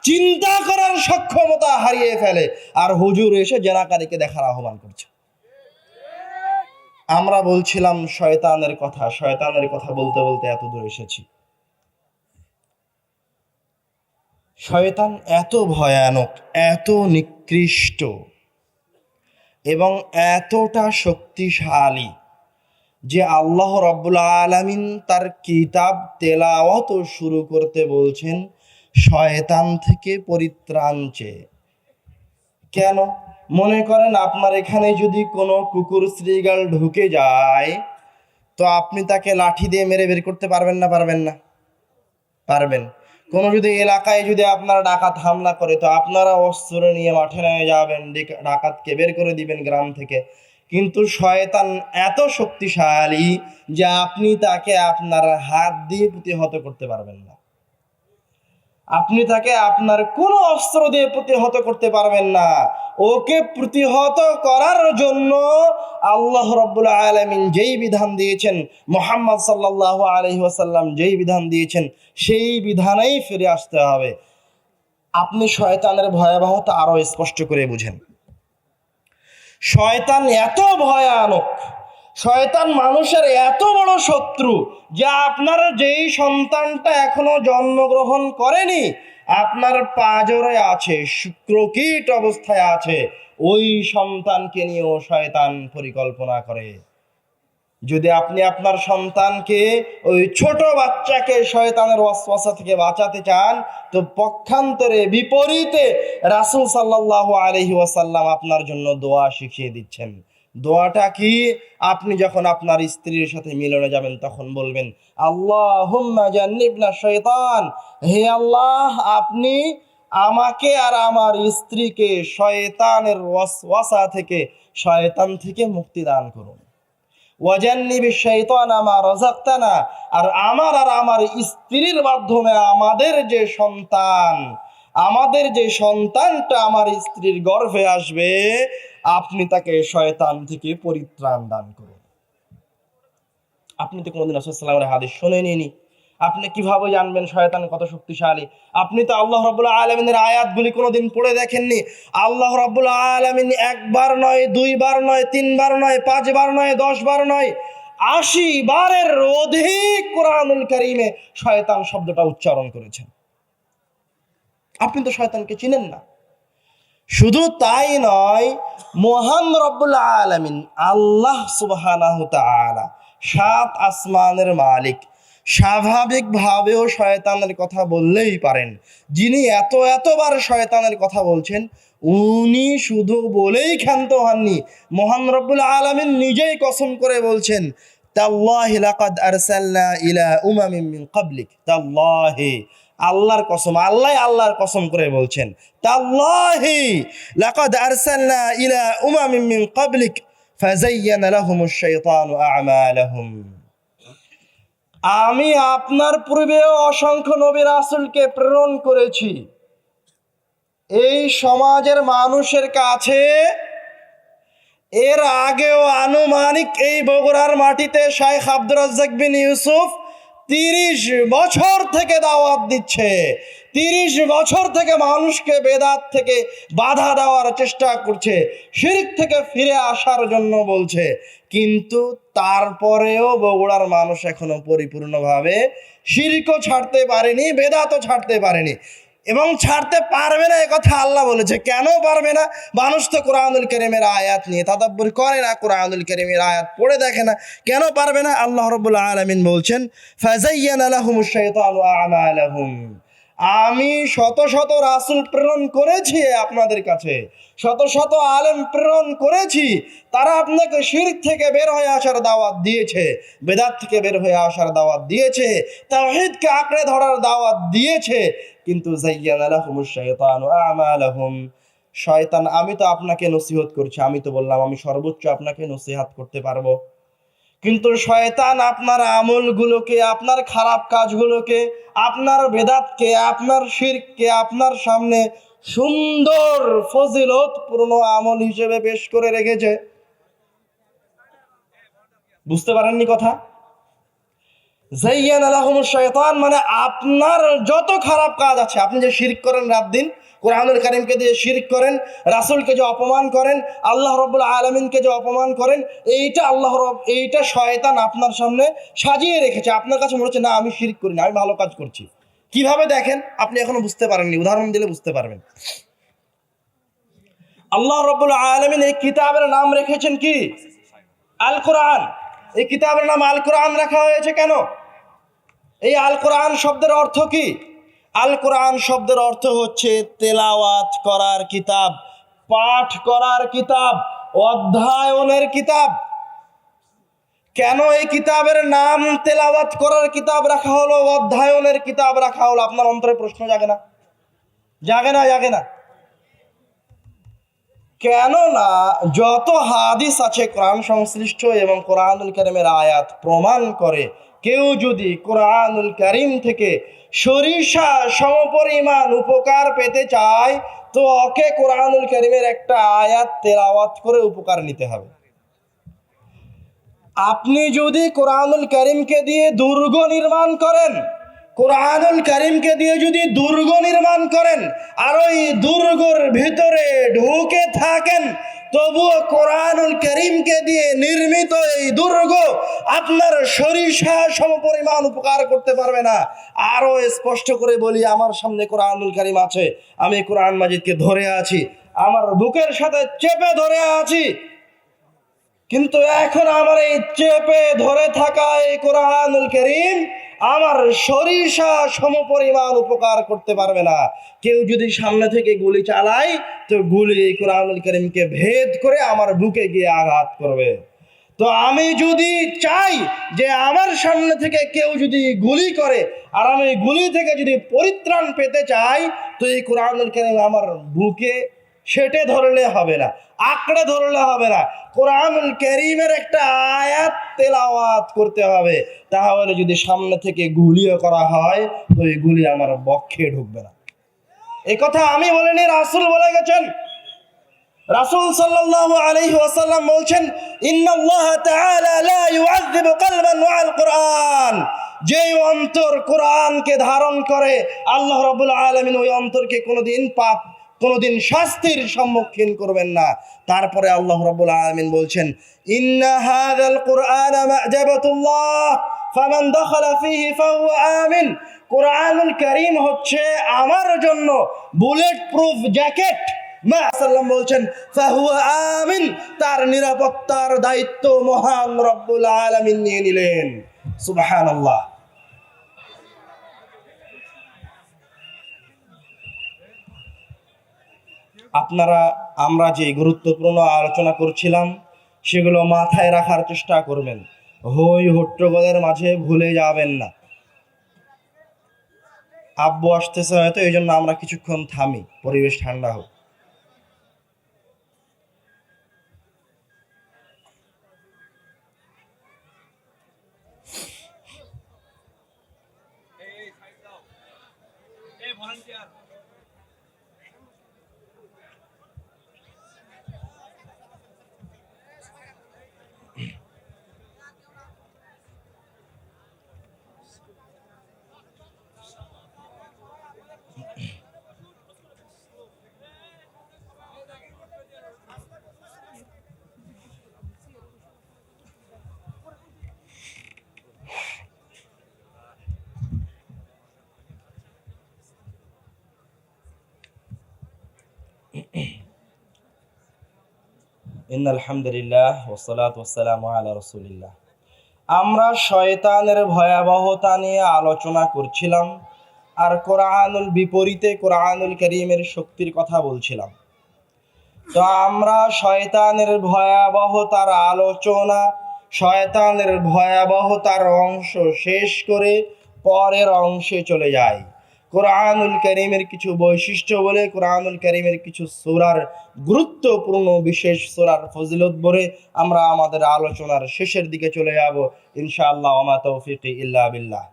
চিন্তা করার সক্ষমতা হারিয়ে ফেলে, আর হুজুর এসে জেনাকারীকে দেখার আহ্বান করছে। আমরা বলছিলাম শয়তানের কথা, শয়তানের কথা বলতে বলতে এত দূর এসেছি। শয়তান এত ভয়ানক, এত নিকৃষ্ট এবং এতটা শক্তিশালী যে আল্লাহ রাব্বুল আলামিন তার কিতাব তেলাওয়াত শুরু করতে বলছেন শয়তান থেকে পরিত্রাণ চেয়ে। কেন? মনে করেন আপনার এখানে যদি কোনো কুকুর শ্রীগাল ঢুকে যায়, তো আপনি তাকে লাঠি দিয়ে মেরে বের করতে পারবেন না? পারবেন না? পারবেন। কোনো যদি এলাকায় যদি আপনারা ডাকাত হামলা করে, তো আপনারা অস্ত্র নিয়ে মাঠে নেমে যাবেন, ডাকাতকে বের করে দিবেন গ্রাম থেকে। কিন্তু শয়তান এত শক্তিশালী যে আপনি তাকে আপনার হাত দিয়ে প্রতিহত করতে পারবেন না, আপনি তাকে আপনার কোনো অস্ত্র দিয়ে প্রতিহত করতে পারবেন না। ওকে প্রতিহত করার জন্য আল্লাহ রাব্বুল আলামিন যেই বিধান দিয়েছেন, মুহাম্মদ সাল্লাল্লাহু আলাইহি ওয়াসাল্লাম যেই বিধান দিয়েছেন, সেই বিধানেই ফিরে আসতে হবে। আপনি শয়তানের ভয়াবহতা আরো স্পষ্ট করে বুঝেন। শয়তান এত ভয়ানক, শয়তান মানুষের এত বড় শত্রু যে আপনার যেই সন্তানটা এখনো জন্মগ্রহণ করেনি, আপনার পাঁজরে আছে, শুক্রকীট অবস্থায় আছে, ওই সন্তানকে নিয়েও শয়তান পরিকল্পনা করে। যদি আপনি আপনার সন্তানকে, ওই ছোট বাচ্চাকে শয়তানের ওয়াসওয়াসা থেকে বাঁচাতে চান, তো পক্ষান্তরে বিপরীতে রাসূল সাল্লাল্লাহু আলাইহি ওয়াসাল্লাম আপনার জন্য দোয়া শিখিয়ে দিচ্ছেন। দোয়াটা কি? আপনি যখন আপনার স্ত্রীর সাথে মিলনে যাবেন তখন বলবেন আল্লাহুম্মা জান্নিবনা শয়তান, হে আল্লাহ আপনি আমাকে আর আমার স্ত্রীকে শয়তানের ওয়াসওয়াসা থেকে, শয়তান থেকে মুক্তি দান করুন। ওয়াজান্নিবি শাইতানা মা রাযাকতানা, আর আমার স্ত্রীর মাধ্যমে আমাদের যে সন্তান, আমাদের যে সন্তানটা আমার স্ত্রীর গর্ভে আসবে, আপনি তাকে শয়তান থেকে পরিত্রাণ দান করুন। আপনি তো কোনোদিন রাসূল সাল্লাল্লাহু আলাইহি ওয়াসাল্লামের হাদিস শোনেননি, আপনি কিভাবে জানবেন শয়তান কত শক্তিশালী? আপনি তো আল্লাহ রাব্বুল আলামিনের আয়াতগুলি কোনোদিন পড়ে দেখেননি। আল্লাহ রাব্বুল আলামিন একবার নয়, দুইবার নয়, তিনবার নয়, 5 বার নয়, 10 বার নয়, 80 বারের অধিক কোরআনুল কারীমে শয়তান শব্দটা উচ্চারণ করেছেন। আপনি তো শয়তানকে চিনেন না। শুধু তাই নয়, মহান রব্বুল আলামিন আল্লাহ সুবহানাহু তাআলা 7 আসমানের মালিক, স্বাভাবিকভাবেও শয়তানের কথা বললেই পারেন। যিনি এতবার শয়তানের কথা বলছেন, উনি শুধু বলেই ক্ষান্ত হননি, মহান রব্বুল আলামিন নিজেই কসম করে বলছেন তাল্লাহি লাকাদ আরসালনা ইলা উমামিন মিন ক্বাবলিক। তাল্লাহি, আল্লাহর কসম, আল্লাহর কসম করে বলছেন তাল্লাহি লাকাদ আরসালনা ইলা উমামিন মিন ক্বাবলিক ফাযায়্যানা লাহুমুশ শাইতানু আ'মালাহুম। আমি আপনার পূর্বেও অসংখ্য নবী রাসূলকে প্রেরণ করেছি। এই সমাজের মানুষের কাছে এর আগেও আনুমানিক এই বগুড়ার মাটিতে শাইখ আব্দুর রাজ্জাক বিন ইউসুফ 30 বছর থেকে দাওয়াত দিচ্ছে, 30 বছর থেকে মানুষকে বেদাত থেকে বাধা দেওয়ার চেষ্টা করছে, শিরক থেকে ফিরে আসার জন্য বলছে। কিন্তু তারপরেও বগুড়ার মানুষ এখনো পরিপূর্ণভাবে শিরকও ছাড়তে পারেনি, বেদাতও ছাড়তে পারেনি। এবং ছাড়তে পারবে না, একথা আল্লাহ বলেছে। কেন পারবে না? মানুষ তো কোরআনুল কারীমের আয়াত নিয়ে তাদাব্বুর করে না, কোরআনুল কারীমের আয়াত পড়ে দেখে না। কেন পারবে না? আল্লাহ রাব্বুল আলামিন বলছেন, ফাযায়্যানা লাহুমুশ শাইতানু আ'মালাহুম। আমি শত শত রাসূল প্রেরণ করেছি আপনাদের কাছে, শত শত আলেম প্রেরণ করেছি, তারা আপনাকে শিরক থেকে বের হয়ে আসার দাওয়াত দিয়েছে, বেদাত থেকে বের হয়ে আসার দাওয়াত দিয়েছে, তাওহীদকে আঁকড়ে ধরার দাওয়াত দিয়েছে। কিন্তু যায়্যানা লাহুমুশ শাইতানু আ'মালাহুম, শয়তান, আমি তো আপনাকে নসিহত করছি, আমি তো বললাম আমি সর্বোচ্চ আপনাকে নসিহত করতে পারবো, কিন্তু শয়তান আপনার আমলগুলোকে, আপনার খারাপ কাজগুলোকে, আপনার বেদাতকে, আপনার শিরককে আপনার সামনে সুন্দর ফজিলতপূর্ণ আমল হিসেবে পেশ করে রেখেছে। বুঝতে পারেননি কথা? যায়্যানা লাহুমুশ শাইতান মানে আপনার যত খারাপ কাজ আছে, আপনি যে শিরক করেন, রাত দিন কোরআনুল কারীমকে দিয়ে শিরক করেন, রাসূলকে যে অপমান করেন, আল্লাহ রাব্বুল আলামিনকে যে অপমান করেন, এইটা শয়তান আপনার সামনে সাজিয়ে রেখেছে। আপনার কাছে মনে হচ্ছে না আমি শিরক করি না, আমি ভালো কাজ করছি। কিভাবে দেখেন? আপনি এখনো বুঝতে পারেননি, উদাহরণ দিলে বুঝতে পারবেন। আল্লাহ রাব্বুল আলামিন এই কিতাবের নাম রেখেছেন কি? আল কোরআন। এই কিতাবের নাম আল কোরআন রাখা হয়েছে কেন? এই আল কোরআন শব্দের অর্থ কি? আল কোরআন শব্দের অর্থ হচ্ছে তেলাওয়াত করার কিতাব, পাঠ করার কিতাব, অধ্যয়নের কিতাব। কেন এই কিতাবের নাম তেলাওয়াত করার কিতাব রাখা হলো, অধ্যয়নের কিতাব রাখা হলো? আপনার অন্তরে প্রশ্ন জাগে না? জাগে না? জাগে না? কেননা যত হাদিস আছে কোরআন সংশ্লিষ্ট এবং কোরআনুল কারীমের আয়াত প্রমাণ করে, কেউ যদি কোরআনুল কারীম থেকে সরিষা সমপরিমাণ উপকার পেতে চায়, তো ওকে কোরআনুল কারীমের একটা আয়াত তেলাওয়াত করে উপকার নিতে হবে। আপনি যদি কোরআনুল কারীমকে দিয়ে দুর্গ নির্মাণ করেন, কোরআনুল কারীমকে দিয়ে যদি দুর্গ নির্মাণ করেন আর ওই দুর্গের ভিতরে ঢুকে থাকেন, তবুও কোরআনুল কারীমকে দিয়ে নির্মিত এই দুর্গ আপনার সরিষা সমপরিমাণ উপকার করতে পারবে না। আরো স্পষ্ট করে বলি, আমার সামনে কোরআনুল কারীম আছে, আমি কোরআন মাজিদকে ধরে আছি, আমার বুকের সাথে চেপে ধরে আছি, কিন্তু এখন আমার এই চেপে ধরে থাকা এই কোরআনুল কারীম আমার সরিষা সমপরিমাণ উপকার করতে পারবে না। কেউ যদি সামনে থেকে গুলি চালায়, তো গুলি এই কোরআনুল কারীমকে ভেদ করে আমার বুকে গিয়ে আঘাত করবে। তো আমি যদি চাই যে আমার সামনে থেকে কেউ যদি গুলি করে আর আমি গুলি থেকে যদি পরিত্রাণ পেতে চাই, তো এই কোরআনুল কারীম আমার বুকে সেটে ধরলে হবে না, আঁকড়ে ধরলে হবে না, কোরআনুল কারীমের একটা আয়াত তেলাওয়াত করতে হবে। তাহলে যদি সামনে থেকে গুলিও করা হয়, তো এই গুলি আমার বক্ষে ঢুকবে না। এই কথা আমি বলিনি, রাসূল বলে গেছেন। রাসূল সাল্লাল্লাহু আলাইহি ওয়াসাল্লাম বলছেন, ইন্নাল্লাহ তাআলা লা ইউআযযিবু কলবান ওয়াল কুরআন। যেই অন্তর কোরআনকে ধারণ করে, আল্লাহ রাব্বুল আলামিন ওই অন্তরকে কোনোদিন শাস্তির সম্মুখীন করবেন না। তারপরে আল্লাহ রাব্বুল আলামিন বলছেন, ইন্না হাযাল কুরআনা মা'জাবাতুল্লাহ ফামান দাখালা ফীহি ফাহুয়া আমিন। কোরআনুল কারীম হচ্ছে আমার জন্য বুলেট প্রুফ জ্যাকেট। সাল্লাম বলছেন, ফাহুয়া আমিন, তার নিরাপত্তার দায়িত্ব মহান রব্বুল আলামিন নিয়ে নিলেন। সুবহানাল্লাহ। আমরা যে গুরুত্বপূর্ণ আলোচনা করছিলাম সেগুলো মাথায় রাখার চেষ্টা করবেন, হই হট্টগোলের মাঝে ভুলে যাবেন না। আব্বু আসতেছে হয়তো, এই জন্য আমরা কিছুক্ষণ থামি, পরিবেশ ঠান্ডা হোক। ইন্নাল হামদুলিল্লাহ ওয়াসসালাতু ওয়াসসালামু আলা রাসূলিল্লাহ। আমরা শয়তানের ভয়াবহতা নিয়ে আলোচনা করছিলাম আর কোরআনুল বিপরীতে কোরআনুল কারীমের শক্তির কথা বলছিলাম। তো আমরা শয়তানের ভয়াবহতার আলোচনা, শয়তানের ভয়াবহতার অংশ শেষ করে পরের অংশে চলে যাই। কোরআনুল কারীমের কিছু বৈশিষ্ট্য বলে, কোরআনুল কারীমের কিছু সূরার গুরুত্বপূর্ণ বিশেষ সূরার ফজিলত বলে আমরা আমাদের আলোচনার শেষের দিকে চলে যাব ইনশাআল্লাহ। ওমা তৌফিকি ইল্লা বিল্লাহ।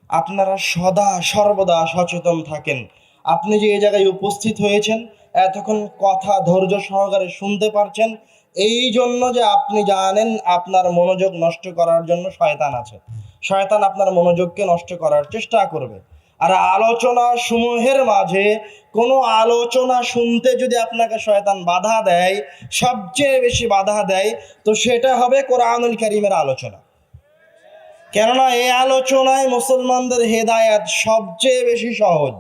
আপনারা সদা সর্বদা সচেতন থাকেন। আপনি যে এই জায়গায় উপস্থিত হয়েছেন, এতক্ষণ কথা ধৈর্য সহকারে শুনতে পারছেন, এই জন্য যে আপনি জানেন আপনার মনোযোগ নষ্ট করার জন্য শয়তান আছে। শয়তান আপনার মনোযোগকে নষ্ট করার চেষ্টা করবে। আর আলোচনা সমূহের মাঝে কোনো আলোচনা শুনতে যদি আপনাকে শয়তান বাধা দেয়, সবচেয়ে বেশি বাধা দেয়, তো সেটা হবে কোরআনুল কারীমের আলোচনা। কেননা এই আলোচনায় মুসলমানদের হেদায়াত সবচেয়ে বেশি সহজ,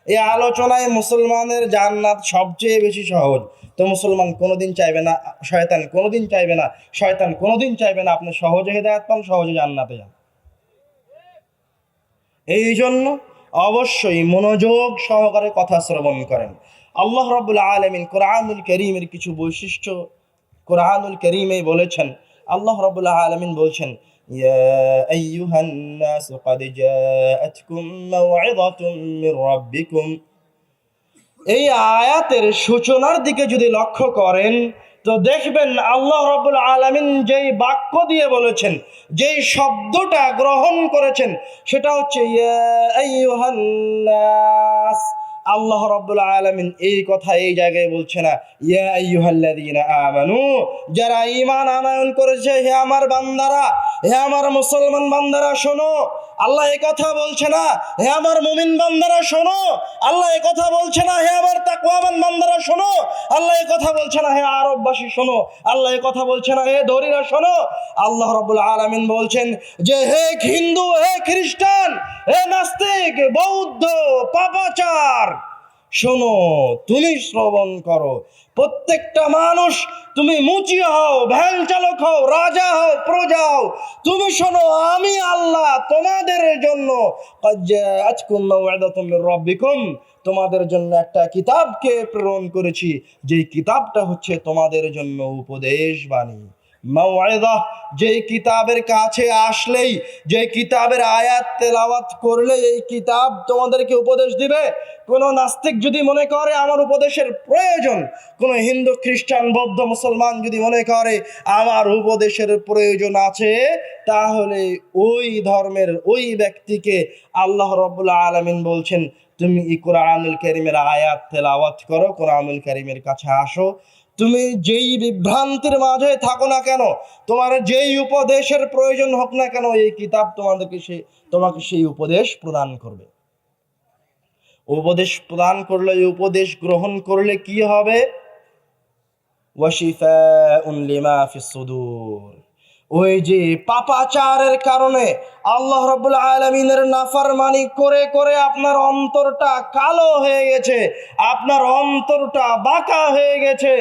এই আলোচনায় মুসলমানের জান্নাত সবচেয়ে বেশি সহজ। তো মুসলমান কোনোদিন চাইবে না, শয়তান কোনোদিন চাইবে না, শয়তান কোনোদিন চাইবে না আপনি সহজে হেদায়াত পান, সহজে জান্নাতে যান। এই জন্য অবশ্যই মনোযোগ সহকারে কথা শ্রবণ করেন। আল্লাহ রাব্বুল আলামিন কোরআনুল কারীমের কিছু বৈশিষ্ট্য কোরআনুল কারীমে বলেছেন। আল্লাহ রাব্বুল আলামিন বলছেন, ইয়া আইয়ুহান নাস ক্বাদ জাআতকুম মাউইযাতুম মির রাব্বিকুম। এই আয়াতের সূচনার দিকে যদি লক্ষ্য করেন তো দেখবেন আল্লাহ রাব্বুল আলামিন যেই বাক্য দিয়ে বলেছেন, যেই শব্দটা গ্রহণ করেছেন, সেটা হচ্ছে ইয়া আইয়ুহান নাস। আল্লাহ রাব্বুল আলামিন এই কথা এই জায়গায় বলছে না ইয়া আইয়ুহাল্লাযীনা আমানু, যারা ঈমান আনয়ন করেছে, হে আমার বান্দারা, হে আমার মুসলমান বান্দারা শোনো। আল্লাহ এই কথা বলছে না হে আমার মুমিন বান্দারা শোনো। আল্লাহ এই কথা বলছে না হে আমার তাকওয়াবান বান্দারা শোনো। আল্লাহ এই কথা বলছে না হে আরববাসী শোনো। আল্লাহ এই কথা বলছে না হে ধরীরা শোনো। আল্লাহ রাব্বুল আলামিন বলছেন যে হে হিন্দু, হে খ্রিস্টান, হে নাস্তিক, বৌদ্ধ, পাপাচার, শোনো, তুমি শ্রবণ করো। প্রত্যেকটা মানুষ, তুমি মুচি হও, ভ্যান চালক হও, রাজা হও, প্রজা হও, তুমি শোনো, আমি আল্লাহ তোমাদের জন্য তোমাদের জন্য একটা কিতাবকে প্রেরণ করেছি, যে কিতাবটা হচ্ছে তোমাদের জন্য উপদেশ বাণী, মাউইযা। যেই কিতাবের কাছে আসলেই, যে কিতাবের আয়াত তেলাওয়াত করলে এই কিতাব তোমাদেরকে উপদেশ দিবে। কোনো নাস্তিক যদি মনে করে আমার উপদেশের প্রয়োজন, কোনো হিন্দু, খ্রিস্টান, বৌদ্ধ, মুসলমান যদি মনে করে আমার উপদেশের প্রয়োজন আছে, তাহলে ওই ধর্মের ওই ব্যক্তিকে আল্লাহ রাব্বুল আলামিন বলছেন, তুমি এই কোরআনুল কারীমের আয়াত তেলাওয়াত করো, কোরআনুল কারীমের কাছে আসো। তুমি যেই বিভ্রান্তির মাঝে থাকো না কেন, তোমার যেই উপদেশের প্রয়োজন হোক না কেন, এই কিতাব তোমাকে সেই উপদেশ প্রদান করবে। উপদেশ প্রদান করলে, উপদেশ গ্রহণ করলে কি হবে? ওয়াশিফাউন লিমা ফিস সুদূর। ওই যে পাপাচারের কারণে আল্লাহ রাব্বুল আলামিনের নাফরমানি করে করে আপনার অন্তরটা কালো হয়ে গেছে, আপনার অন্তরটা বাঁকা হয়ে গেছে।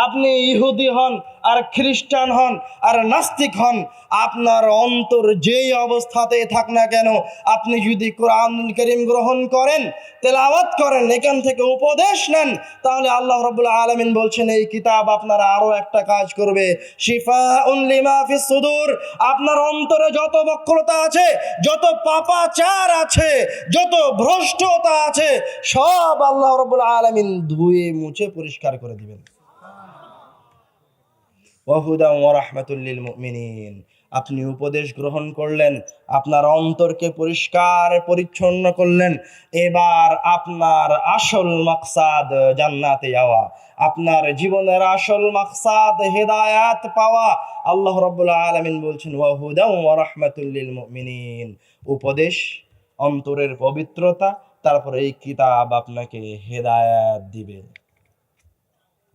আপনি ইহুদি হন আর খ্রিস্টান হন আর নাস্তিক হন, আপনার অন্তর যেই অবস্থাতে থাক না কেন, আপনি যদি কোরআনুল কারীম গ্রহণ করেন, তেলাওয়াত করেন, এখান থেকে উপদেশ নেন, তাহলে আল্লাহ রাব্বুল আলামিন বলছেন এই কিতাব আপনার আরো একটা কাজ করবে, শিফাউন লিমা ফিস সুদূর। আপনার অন্তরে যত বক্রতা আছে, যত পাপাচার আছে, যত ভ্রষ্টতা আছে, সব আল্লাহ রাব্বুল আলামিন ধুয়ে মুছে পরিষ্কার করে দিবেন। ওয়াহুদান ওয়া রাহমাতুল লিল মুমিনিন। আপনি উপদেশ গ্রহণ করলেন, আপনার অন্তরকে পরিষ্কার পরিচ্ছন্ন করলেন। এবার আপনার আসল মাকসাদ জান্নাতে যাওয়া, আপনার জীবনের আসল মাকসাদ হেদায়াত পাওয়া। আল্লাহ রাব্বুল আলামিন বলছেন ওয়াহুদান ওয়া রাহমাতুল লিল মুমিনিন। উপদেশ, অন্তরের পবিত্রতা, তারপরে এই কিতাব আপনাকে হেদায়াত দিবে।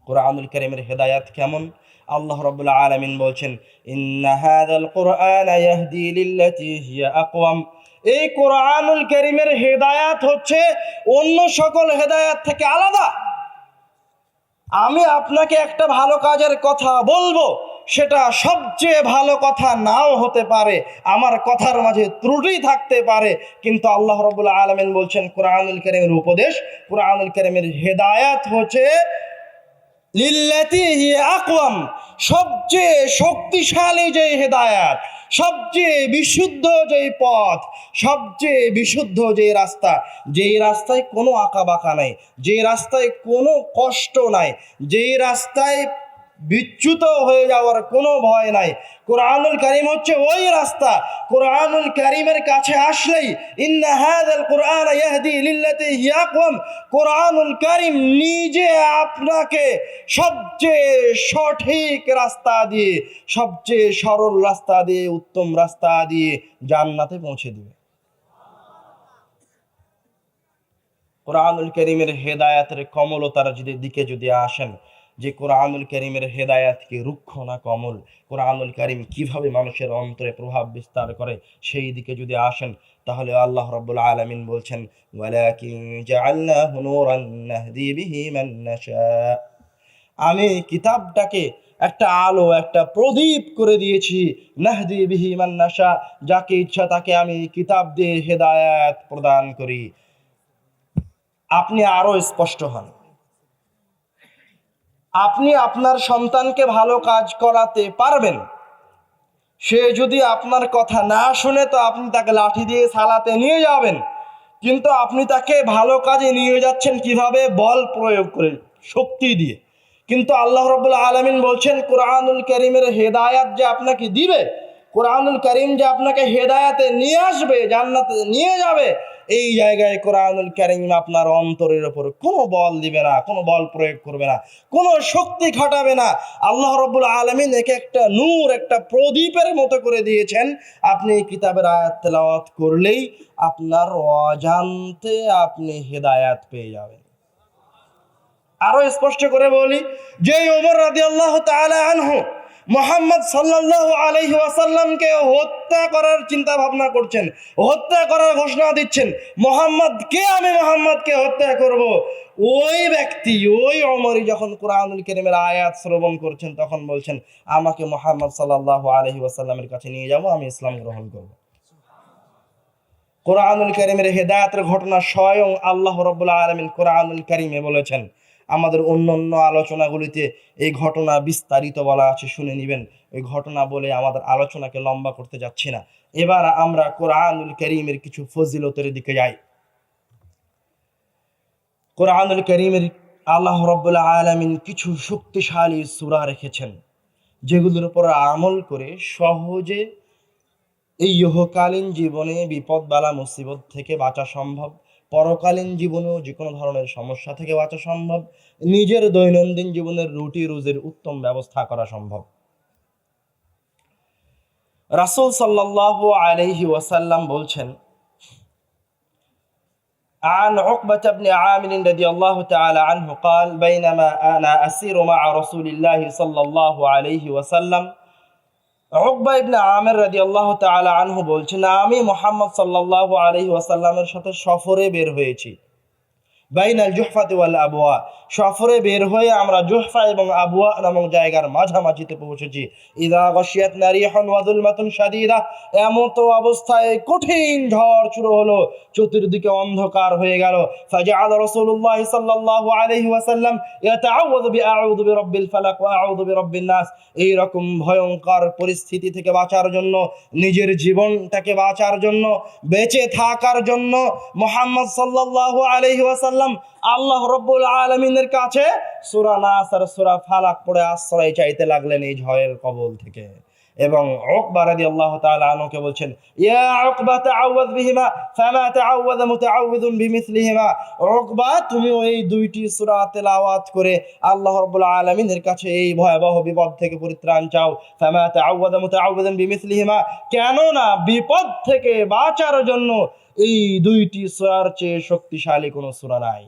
কোরআনুল কারীমের হেদায়াত কেমন? আল্লাহ রাব্বুল আলামিন বলছেন ইন্না হাযাল কুরআনা ইয়াহদি লিল্লাতী হিয়া আকওয়াম। এই কোরআনুল কারীমের হেদায়াত হচ্ছে অন্য সকল হেদায়াত থেকে আলাদা। আমি আপনাকে একটা ভালো কাজের কথা বলবো, সেটা সবচেয়ে ভালো কথা নাও হতে পারে, আমার কথার মাঝে ত্রুটি থাকতে পারে, কিন্তু আল্লাহ রাব্বুল আলামিন বলছেন কোরআনুল কারীমের উপদেশ, কোরআনুল কারীমের হেদায়াত হচ্ছে লিল্লাতি হিয়া আকওয়াম, সবচেয়ে শক্তিশালী যে হেদায়াত, সবচেয়ে বিশুদ্ধ যেই পথ, সবচেয়ে বিশুদ্ধ যে রাস্তা, যেই রাস্তায় কোনো আঁকা বাঁকা নাই, যেই রাস্তায় কোনো কষ্ট নাই, যেই রাস্তায় বিচ্যুত হয়ে যাওয়ার কোনো ভয় নাই, কোরআনুল কারীম হচ্ছে ওই রাস্তা। কোরআনুল কারীমের কাছে আসলেই ইন্না হাযাল কুরআন ইয়াহদি লিল্লাতি হিয়া আকওয়াম, কোরআনুল কারীম নিজে আপনাকে সবচেয়ে সঠিক রাস্তা দিয়ে, সবচেয়ে সরল রাস্তা দিয়ে, উত্তম রাস্তা দিয়ে জান্নাতে পৌঁছে দিবে। কোরআনুল কারীমের হেদায়াতের কমলতার দিকে যদি আসেন, যে কোরআনুল কারীমের হেদায়াত কি রুক্ষ না কমল, কোরআনুল কারীম কিভাবে মানুষের অন্তরে প্রভাব বিস্তার করে, সেই দিকে যদি আসেন, তাহলে আল্লাহ রাব্বুল আলামিন বলছেন ওয়ালাকিন জাআলনাহু নূরান নাহদি বিহি মান নাশা, আমি কিতাবটাকে একটা আলো, একটা প্রদীপ করে দিয়েছি, নাহদি বিহি মান নাশা, যাকে ইচ্ছা তাকে আমি কিতাব দিয়ে হেদায়াত প্রদান করি। আপনি আরো স্পষ্ট হন, আপনি আপনার সন্তানকে ভালো কাজ করাতে পারবেন, সে যদি আপনার কথা না শুনে তো আপনি তাকে লাঠি দিয়ে সালাতে নিয়ে যাবেন, কিন্তু আপনি তাকে ভালো কাজে নিয়ে যাচ্ছেন কিভাবে? বল প্রয়োগ করে, শক্তি দিয়ে। কিন্তু আল্লাহ রাব্বুল আলামিন বলছেন কোরআনুল কারীমের হেদায়াত যে আপনাকে দিবে, কোরআনুল কারীম যে আপনাকে হেদায়াতে নিয়ে আসবে, জান্নাতে নিয়ে যাবে, এই জায়গায় কোরআনুল কারীম আপনার অন্তরের উপর কোনো বল দিবে না, কোনো বল প্রয়োগ করবে না, কোনো শক্তি খাটাবে না। আল্লাহ রাব্বুল আলামিন একে একটা নূর, একটা প্রদীপের মতো করে দিয়েছেন। আপনি কিতাবের আয়াত তেলাওয়াত করলেই আপনার অজান্তে আপনি হেদায়াত পেয়ে যাবেন। আরো স্পষ্ট করে বলি, যে ওমর রাদিয়াল্লাহু তাআলা আনহু মুহাম্মদ সাল্লাল্লাহু আলাইহি ওয়াসাল্লামকে হত্যা করার চিন্তা ভাবনা করছেন, হত্যা করার ঘোষণা দিচ্ছেন, মুহাম্মদকে, আমি মুহাম্মদকে হত্যা করব, ওই ব্যক্তি, ওই ওমরই যখন কোরআনুল কারীমের আয়াত শ্রবণ করছেন, তখন বলছেন আমাকে মুহাম্মদ সাল্লাল্লাহু আলাইহি ওয়াসাল্লামের কাছে নিয়ে যাব, আমি ইসলাম গ্রহণ করব। কোরআনুল কারীমের হেদায়েতের ঘটনা স্বয়ং আল্লাহ রাব্বুল আলামিন কোরআনুল কারীমে বলেছেন। আমাদের অন্যান্য আলোচনাগুলিতে এই ঘটনা বিস্তারিত বলা আছে, শুনে নেবেন। ওই ঘটনা বলে আমাদের আলোচনাকে লম্বা করতে যাচ্ছি না। এবার আমরা কোরআনুল কারীমের কিছু ফজিলতের দিকে যাই। কোরআনুল কারীমের আল্লাহ রাব্বুল আলামিন কিছু শক্তিশালী সূরা রেখেছেন, যেগুলোর উপর আমল করে সহজে এই ইহকালীন জীবনে বিপদ বালা মুসিবত থেকে বাঁচা সম্ভব, পরকালীন জীবনেও যে কোনো ধরনের সমস্যা থেকে বাঁচা সম্ভব, নিজের দৈনন্দিন জীবনের রুটি রুজির উত্তম ব্যবস্থা করা সম্ভব। রাসূল সাল্লাল্লাহু আলাইহি ওয়াসাল্লাম বলছেন, عن عقبة بن عامر رضي الله تعالى عنه قال بينما أنا أسير مع رسول الله صلى الله عليه وسلم, উকবা ইবনে আমির রাদিয়াল্লাহু তাআলা আনহু বলছেন, আমি মুহাম্মদ সাল্লাল্লাহু আলাইহি ওয়াসাল্লামের সাথে সফরে বের হয়েছি। বাইনাল জুহফাতি ওয়াল আবওয়া, সফরে বের হয়ে আমরা জুহফা এবং আবওয়া নামক জায়গার মাঝামাঝিতে পৌঁছেছি। ইযা গাশিয়াতনা রিহুন ওয়া যুলমাতুন শাদীদা, এমত অবস্থায় কঠিন ঝড় শুরু হলো, চতুর্দিকে অন্ধকার হয়ে গেল। ফাজআলা রাসূলুল্লাহ সাল্লাল্লাহু আলাইহি ওয়াসাল্লাম ইয়াতাআওযাযু বিআউযু বিরাব্বিল ফালাক ওয়া আউযু বিরাব্বিন নাস, এই রকম ভয়ঙ্কর পরিস্থিতি থেকে বাঁচার জন্য, নিজের জীবনটাকে বাঁচার জন্য, বেঁচে থাকার জন্য মুহাম্মদ সাল্লাল্লাহু আলাইহি ওয়াসাল্লাম আল্লাহ রাব্বুল আলামিনের কাছে সূরা নাস আর সূরা ফালাক পড়ে আশ্রয় চাইতে লাগলেন এই ঝড়ের কবল থেকে। এবং উকবা রাদিয়াল্লাহু তাআলা আনহুকে বলছেন, ইয়া উকবা তাআওয়ায বিহিমা ফামা তাআওয়াযা মুতাআওযিযুন বিমিসলিহিমা, উকবা তুমি এই দুইটি সূরা তেলাওয়াত করে আল্লাহ রাব্বুল আলামিনের কাছে এই ভয়াবহ বিপদ থেকে পরিত্রাণ চাও। ফামা তাআওয়াযা মুতাআওযিযুন বিমিসলিহিমা, কেন না বিপদ থেকে বাঁচার জন্য এই দুইটি সূরার চেয়ে শক্তিশালী কোনো সূরা নাই।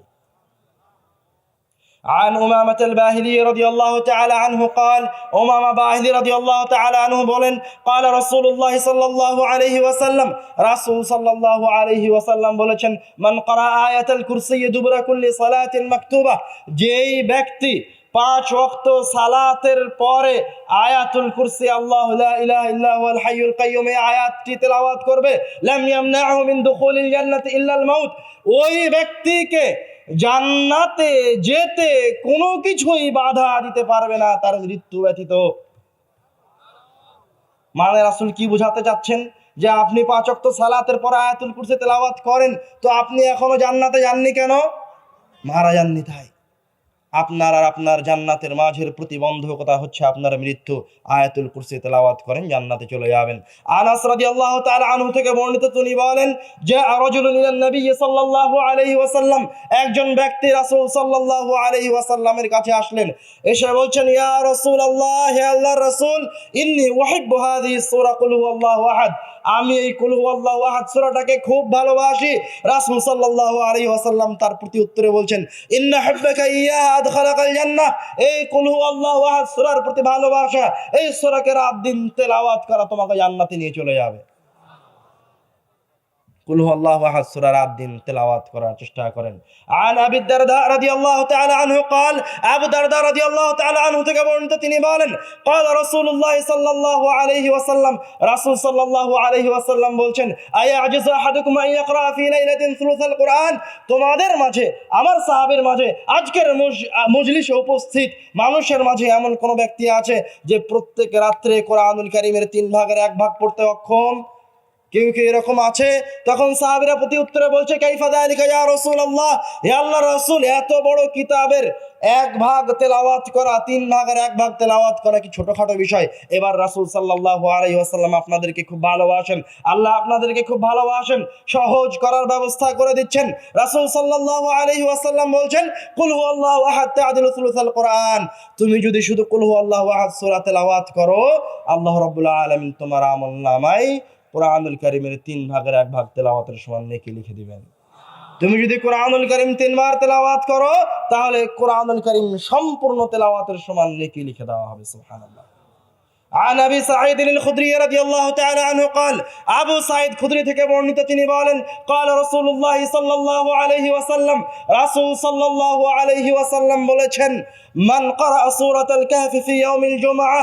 عن أمامة الباهلي رضي الله تعالى عنه قال, أمامة باهلي رضي الله تعالى عنه বলেন, قال رسول الله صلى الله عليه وسلم, রাসূল সাল্লাল্লাহু আলাইহি ওয়াসাল্লাম বলেছেন, মান ক্বারা আয়াতুল কুরসি দুবরা কুল্লি সালাতিন মাকতুবা, যেই ব্যক্তি 5 ওয়াক্ত সালাতের পরে আয়াতুল কুরসি আল্লাহু লা ইলাহা ইল্লা হুয়াল হাইয়ুল কাইয়্যুম এই আয়াতটি তেলাওয়াত করবে, লাম ইয়ামনাহু মিন দুখুলিল জান্নাতি ইল্লাল মাউত, ওই ব্যক্তিকে জান্নাতে যেতে কোনো কিছুই বাধা দিতে পারবে না তার মৃত্যু ব্যতীত। মানে রাসূল কি বোঝাতে চাচ্ছেন? যে আপনি 5 ওয়াক্ত সালাতের পর আয়াতুল কুরসি তেলাওয়াত করেন, তো আপনি এখনো জান্নাতে যাননি কেন? মারা যাননি তাই। আপনার আর আপনার জান্নাতের মাঝের প্রতিবন্ধকতা হচ্ছে আপনার মৃত্যু। আয়াতুল কুরসি তেলাওয়াত করেন, জান্নাতে চলে যাবেন। আনাস রাদিয়াল্লাহু তাআলা আনহু থেকে বর্ণিত, তিনি বলেন যে রাজুলুন ইলান নবী সাল্লাল্লাহু আলাইহি ওয়াসাল্লাম, একজন ব্যক্তি রাসূল সাল্লাল্লাহু আলাইহি ওয়াসাল্লামের কাছে আসলেন, এসে বলছেন, ইয়া রাসূলুল্লাহ, হে আল্লাহর রাসূল, ইন্নী উহিব্বু হাযিহি সূরা কুল হুয়াল্লাহু আহাদ, আমি এই কুল হুয়াল্লাহু আহাদ সূরাটাকে খুব ভালোবাসি। রাসূল সাল্লাল্লাহু আলাইহি ওয়াসাল্লাম তার প্রতি উত্তরে বলছেন, ইন্না হুব্বাকা ইয়্যাহা আদখালাকাল জান্নাহ, এই কুল হুয়াল্লাহু আহাদ সূরার প্রতি ভালোবাসা, এই সূরাকে রাত দিন তেলাওয়াত করা তোমাকে জান্নাতে নিয়ে চলে যাবে। কুল হুয়াল্লাহু আহাদ সূরা রাত দিন তেলাওয়াত করার চেষ্টা করেন। আন আবি দারদা রাদিয়াল্লাহু তাআলা আনহু قال, আবু দারদা রাদিয়াল্লাহু তাআলা আনহু থেকে বর্ণিত, তিনি বলেন, قال রাসূলুল্লাহ সাল্লাল্লাহু আলাইহি ওয়াসাল্লাম, রাসূল সাল্লাল্লাহু আলাইহি ওয়াসাল্লাম বলছেন, আয়াজিজু আহাদুকুম আন ইয়াকরা ফি লাইলাতিন সুলুসাল কুরআন, তোমাদের মাঝে, আমার সাহাবীর মাঝে, আজকের মজলিসে উপস্থিত মানুষের মাঝে এমন কোন ব্যক্তি আছে যে প্রত্যেক রাত্রে কোরআনুল কারীমের 3 ভাগের 1 ভাগ পড়তে অক্ষম? কেউ কেউ এরকম আছে? তখন সাহাবীরা প্রতি উত্তরে বলছে, কাইফা যালিকা ইয়া রাসূলুল্লাহ, হে আল্লাহর রাসূল, এত বড় কিতাবের 1 ভাগ তেলাওয়াত করা, 3 ভাগের 1 ভাগ তেলাওয়াত করা কি ছোটখাটো বিষয়? এবার রাসূল সাল্লাল্লাহু আলাইহি ওয়াসাল্লাম আপনাদেরকে খুব ভালোবাসেন, আল্লাহ আপনাদেরকে খুব ভালোবাসেন, সহজ করার ব্যবস্থা করে দিচ্ছেন। রাসূল সাল্লাল্লাহু আলাইহি ওয়াসাল্লাম বলছেন, কুল হুয়াল্লাহু আহাদ তা'দিলু সুলুসাল কুরআন, তুমি যদি শুধু কুল হুয়াল্লাহু আহাদ সূরা তেলাওয়াত করো, আল্লাহ রাব্বুল আলামিন তোমার আমলনামায় কোরআনুল কারীমের 3 ভাগের 1 ভাগ তেলাওয়াতের সমান নেকি লিখে দিবেন। তুমি যদি কোরআনুল কারীম 3 বার তেলাওয়াত করো, তাহলে কোরআনুল কারীম সম্পূর্ণ তেলাওয়াতের সমান নেকি লিখে দেওয়া হবে। সুবহানাল্লাহ। عن ابي سعيد الخدري رضي الله تعالى عنه قال, আবু সাঈদ খুদরি থেকে বর্ণিত, তিনি বলেন, قال رسول الله صلى الله عليه وسلم, রাসূল সাল্লাল্লাহু আলাইহি ওয়াসাল্লাম বলেছেন, মান قرأ سورة الكهف في يوم الجمعة,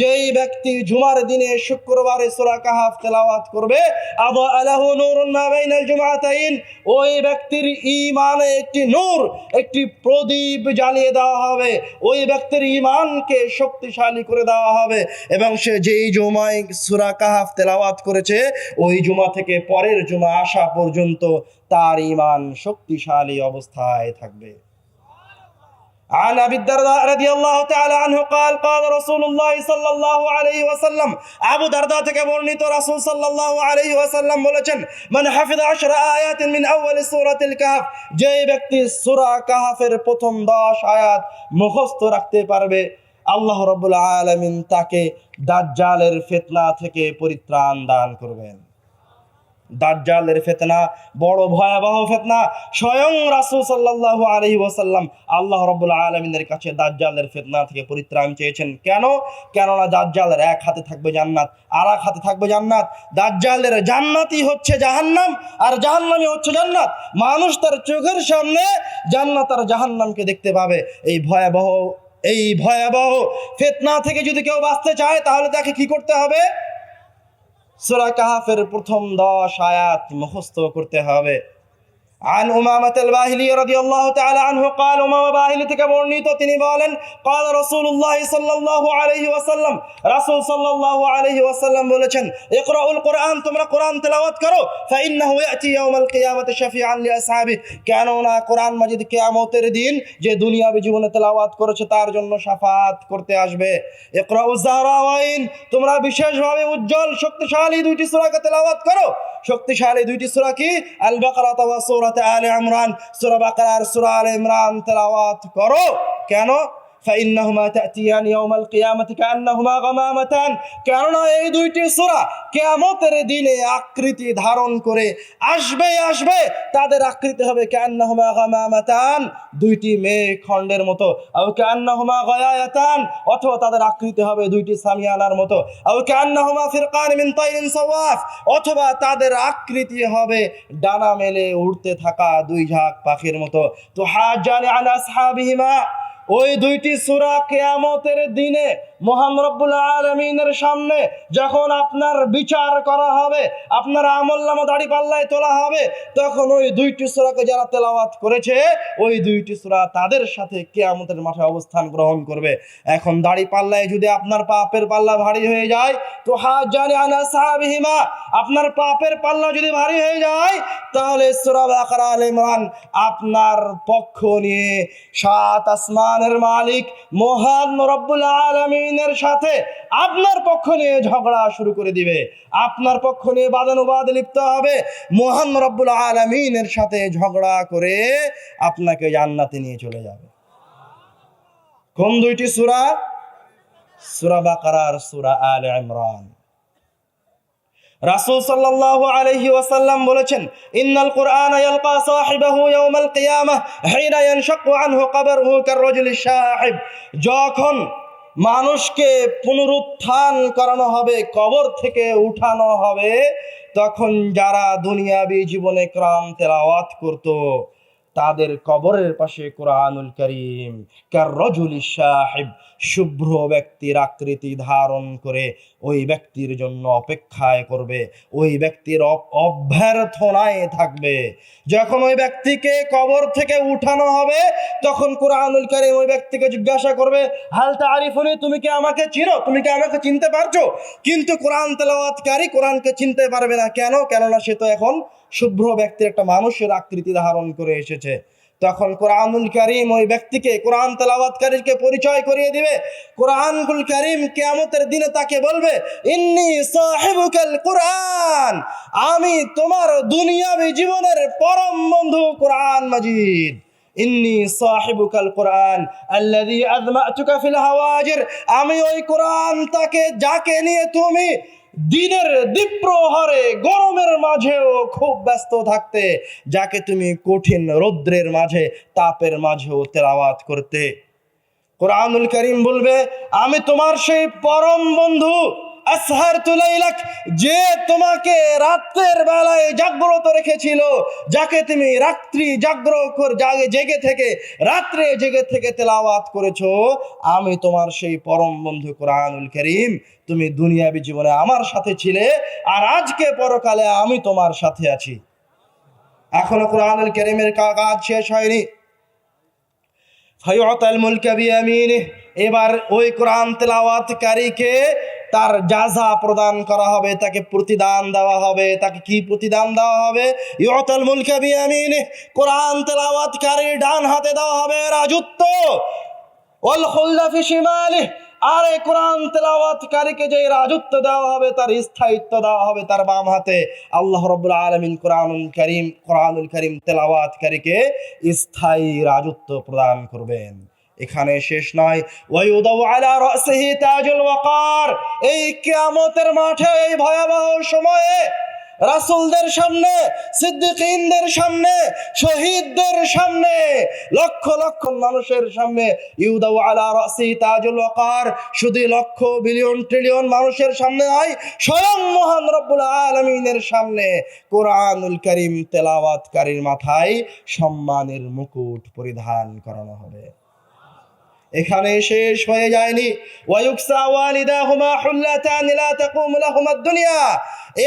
যেই ব্যক্তি জুমার দিনে শুক্রবারে সূরা কাহফ তেলাওয়াত করবে, আযা লাহু নূরুন মা বাইনাল জুমআতাইন, ওই ব্যক্তির ঈমানে একটি নূর, একটি প্রদীপ জ্বালিয়ে দেওয়া হবে, ওই ব্যক্তির ঈমানকে শক্তিশালী করে দেওয়া হবে, এবং সে যেই জুমায় সূরা কাহফ তেলাওয়াত করেছে, ওই জুমা থেকে পরের জুমা আসা পর্যন্ত তার ঈমান শক্তিশালী অবস্থায় থাকবে। عن ابي الدرداء رضي الله تعالى عنه قال, قال رسول الله صلى الله عليه وسلم, আবু দারদা থেকে বর্ণিত, রাসূল সাল্লাল্লাহু আলাইহি ওয়াসাল্লাম বলেছেন, মান হাফিযা 10 আয়াত মিন আউয়াল সূরাতিল কাহফ, যে ব্যক্তি সূরা কাহফের প্রথম 10 আয়াত মুখস্থ রাখতে পারবে, আল্লাহ রাব্বুল আলামিন তাকে দাজ্জালের ফিতনা থেকে পরিত্রাণ দান করবেন। দাজ্জালের ফিতনা বড় ভয়াবহ ফিতনা। স্বয়ং রাসূল সাল্লাল্লাহু আলাইহি ওয়াসাল্লাম আল্লাহ রাব্বুল আলামিনের কাছে দাজ্জালের ফিতনা থেকে পরিত্রাণ চেয়েছেন। কেননা দাজ্জালের এক হাতে থাকবে জান্নাত, আর এক হাতে থাকবে জান্নাত। দাজ্জালের জান্নাতই হচ্ছে জাহান্নাম, আর জাহান্নামই হচ্ছে জান্নাত। মানুষ তার চোখের সামনে জান্নাত আর জাহান্নামকে দেখতে পাবে। এই ভয়াবহ ফিতনা থেকে যদি কেউ বাঁচতে চায়, তাহলে তাকে কি করতে হবে? সূরা কাহফের প্রথম 10 আয়াত মুখস্থ করতে হবে। عن أمامة الباهلي رضي الله تعالى عنه قال, উমামা বাহিলি থেকে বর্ণিত, তিনি বলেন, قال رسول الله صلى الله عليه وسلم, রাসূল সাল্লাল্লাহু আলাইহি ওয়াসাল্লাম বলেছেন, ইকরাউল কুরআন, তোমরা কোরআন তেলাওয়াত করো, فإنه يأتي يوم القيامة شفيعا لأصحابه, কেননা কোরআন মাজিদ কিয়ামতের দিন যে দুনিয়াবী জীবনে তেলাওয়াত করেছে তার জন্য শাফাআত করতে আসবে। ইকরাউজ যাহরাওয়াইন, তোমরা বিশেষভাবে উজ্জ্বল শক্তিশালী 2টি সূরাকে তেলাওয়াত করো। শক্তিশালী 2টি সূরা কি? আল বাকারা ওয়া সূরাত আলে ইমরান, সূরা বাকারা আর সূরা আলে ইমরান তেলাওয়াত করো। কেন? فإنهما تأتيان يوم القيامة كأنهما غمامتان, কেননা এই 2টি সূরা কিয়ামতের দিনে আকৃতি ধারণ করে আসবে। তাদের আকৃতি হবে كأنهما غمامتان, 2টি মেঘখণ্ডের মতো, আও كأنهما غيايتان, অথবা তাদের আকৃতি হবে 2টি সামিয়ানার মতো, আও كأنهما فرقان من طير صواف, অথবা তাদের আকৃতি হবে ডানা মেলে উড়তে থাকা 2 ঝাঁক পাখির মতো। তো হাজানি আলা আসহাবিহিমা, ওই দুইটি সূরা কিয়ামতের দিনে মহান রব্বুল আলামিনের সামনে যখন আপনার বিচার করা হবে, আপনার আমলনামা দাঁড়িপাল্লায় তোলা হবে, তখন ওই দুইটি সূরাকে যারা তেলাওয়াত করেছে ওই দুইটি সূরা তাদের সাথে কিয়ামতের মাঠে অবস্থান গ্রহণ করবে। এখন দাঁড়িপাল্লায় যদি আপনার পাপের পাল্লা ভারী হয়ে যায় তো হাজানি আনা সাহাবিহিমা, আপনার পাপের পাল্লা যদি ভারী হয়ে যায় তাহলে সূরা বাকারা আলে ইমরান আপনার পক্ষ নিয়ে সাত আসমানের মালিক মহান রব্বুল আলামিনের সাথে আপনার পক্ষ নিয়ে ঝগড়া শুরু করে দিবে, আপনার পক্ষ নিয়ে বাদানুবাদ লিপ্ত হবে, মহান রব্বুল আলামিনের সাথে ঝগড়া করে আপনাকে জান্নাতে নিয়ে চলে যাবে। কোন দুইটি সূরা? সূরা বাকারা আর সূরা আলে ইমরান। রাসূল সাল্লাল্লাহু আলাইহি ওয়াসাল্লাম বলেছেন, ইন্নাল কুরআনা ইয়ালকা সাহিবাহু ইয়াউমাল কিয়ামাহ হিনা ইয়ানশাক্কু আনহু কবরহু কাররাজুলি শাহিব। যখন মানুষকে পুনরুত্থান করানো হবে, কবর থেকে উঠানো হবে, তখন যারা দুনিয়াবী জীবনে কোরআন তেলাওয়াত করত তাদের কবরের পাশে কোরআনুল কারীম কাররাজুলি শাহিব, শুভ্র ব্যক্তির আকৃতি ধারণ করে ওই ব্যক্তির জন্য অপেক্ষায় করবে, ওই ব্যক্তির অভ্যর্থনায় থাকবে। যখন ওই ব্যক্তিকে কবর থেকে উঠানো হবে তখন কোরআনুল কারীম ওই ব্যক্তিকে জিজ্ঞাসা করবে, হাল তারিফুনি, তুমি কি আমাকে চিনো, তুমি কি আমাকে চিনতে পারছো? কিন্তু কোরআন তেলাওয়াতকারী কোরআনকে চিনতে পারবে না। কেন? কেননা সে তো এখন শুভ্র ব্যক্তির একটা মানুষের আকৃতি ধারণ করে এসেছে। তখন কোরআনুল কারীম ওই ব্যক্তিকে, কোরআন তেলাওয়াতকারীকে পরিচয় করিয়ে দিবে। কোরআনুল কারীম কিয়ামতের দিনে তাকে বলবে, ইন্নী সাহিবুকাল কুরআন, আমি তোমার দুনিয়াবী জীবনের পরম বন্ধু কোরআন মাজিদ। ইন্নী সাহিবুকাল কুরআন আল্লাযী আযমাতুকা ফিল হাওয়াজির, আমি ওই কোরআন তাকে যাকে নিয়ে তুমি দিনের দ্বীপ্রহরে গরমের মাঝেও খুব ব্যস্ত থাকতে, যাকে তুমি কঠিন রৌদ্রের মাঝে তাপের মাঝেও তেলাওয়াত করতে। কোরআনুল কারীম বলবে, আমি তোমার সেই পরম বন্ধু আসহারতু লাইলাক, যে তোমাকে রাতের বেলায় জাগ্রত রেখেছিল, যাকে তুমি রাত্রি জেগে থেকে রাত্রে জেগে থেকে তেলাওয়াত করেছো, আমি তোমার সেই পরম বন্ধু কোরআনুল কারীম। তুমি দুনিয়াবী জীবনে আমার সাথে ছিলে আর আজকে পরকালে আমি তোমার সাথে আছি। এখনো কোরআনুল কারীমের কাজ শেষ হয়নি। ফায়ুতাল মুলকা বিয়ামিনিহি, এবার ওই কোরআন তেলাওয়াতকারীকে তার জাযা প্রদান করা হবে, তাকে প্রতিদান দেওয়া হবে। তাকে কি প্রতিদান দেওয়া হবে? ইউতাল মুলকা বিয়ামিনিহি, কোরআন তেলাওয়াতকারীর ডান হাতে দেওয়া হবে রাজত্ব, ওয়াল খুলদা ফি শিমালিহি, আর এই কোরআন তেলাওয়াতকারীকে যে রাজত্ব দেওয়া হবে তার স্থায়িত্ব দেওয়া হবে তার বাম হাতে। আল্লাহ রাব্বুল আলামিন কোরআনুল কারীম তেলাওয়াতকারীকে স্থায়ী রাজত্ব প্রদান করবেন। এখানে শেষ নয়, ওয়ায়ুদাউ আলা রাসিহি তাজুল ওয়াকার, এই কিয়ামতের মাঠে, এই ভয়াবহ সময়ে রাসূলদের সামনে, সিদ্দিকীনদের সামনে, শহীদদের সামনে, লক্ষ লক্ষ মানুষের সামনে, ইউদাউ আলা রাসি তাজুল ওয়াকার, শুধু লক্ষ বিলিয়ন ট্রিলিয়ন মানুষের সামনে নয়, স্বয়ং মহান রব্বুল আলামিনের সামনে কোরআনুল কারীম তেলাওয়াতকারীর মাথায় সম্মানের মুকুট পরিধান করানো হবে। এখানে শেষ হয়ে যায়নি, ওয়ায়ুকসা ওয়ালিদাহুমা হুল্লাতান লা তাকুমু লাহুমাদ দুনিয়া,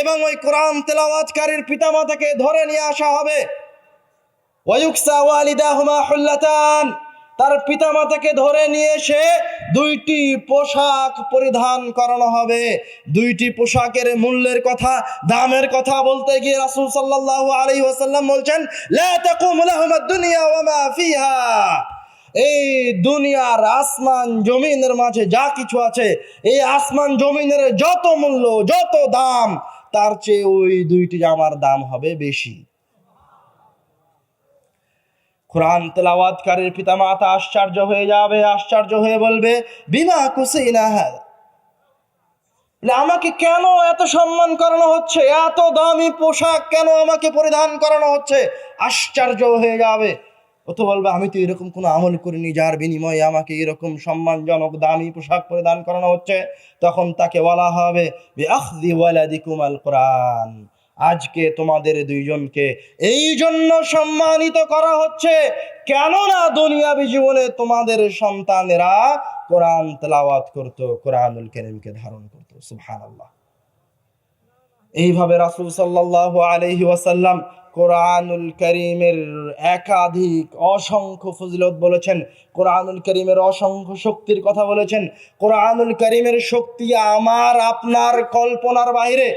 এবং ওই কোরআন তেলাওয়াতকারীর পিতামাতাকে ধরে নিয়ে আসা হবে। ওয়ায়ুকসা ওয়ালিদাহুমা হুল্লাতান, তার পিতামাতাকে ধরে নিয়ে এসে দুইটি পোশাক পরিধান করানো হবে। দুইটি পোশাকের মূল্যের কথা, দামের কথা বলতে গিয়ে রাসূল সাল্লাল্লাহু আলাইহি ওয়াসাল্লাম বলছেন, লা তাকুমু লাহুমাদ দুনিয়া ওয়া মা ফিহা, এই দুনিয়ার আসমান জমিনের মাঝে যা কিছু আছে, এই আসমান জমিনের যত মূল্য, যত দাম, তার চেয়ে ওই দুইটি জামার দাম হবে বেশি। কোরআন তেলাওয়াতকারীর পিতামাতা আশ্চর্য হয়ে যাবে, আশ্চর্য হয়ে বলবে, বিমা কুসিনা হাযা, আমাকে কেন এত সম্মান করানো হচ্ছে, এত দামি পোশাক কেন আমাকে পরিধান করানো হচ্ছে? আশ্চর্য হয়ে যাবে। ও তো বলবে, আমি তো এরকম কোনো আমল করিনি যার বিনিময়ে আমাকে এরকম সম্মানজনক দামি পোশাক পরিধান করানো হচ্ছে। তখন তাকে বলা হবে, বিআখযি ওয়ালাদিকুমাল কুরআন, আজকে তোমাদের দুইজনকে এই জন্য সম্মানিত করা হচ্ছে, কেননা দুনিয়াবী জীবনে তোমাদের সন্তানেরা কোরআন তেলাওয়াত করতো, কোরআনুল কারীমকে ধারণ করতো। সুবহানাল্লাহ। এইভাবে রাসূল সাল্লাল্লাহু আলাইহি ওয়াসাল্লাম কোরআনুল কারীমের একাধিক অসংখ্য ফজিলত বলেছেন, কোরআনুল কারীমের অসংখ্য শক্তির কথা বলেছেন। কোরআনুল কারীমের শক্তি আমার আপনার কল্পনার বাইরে।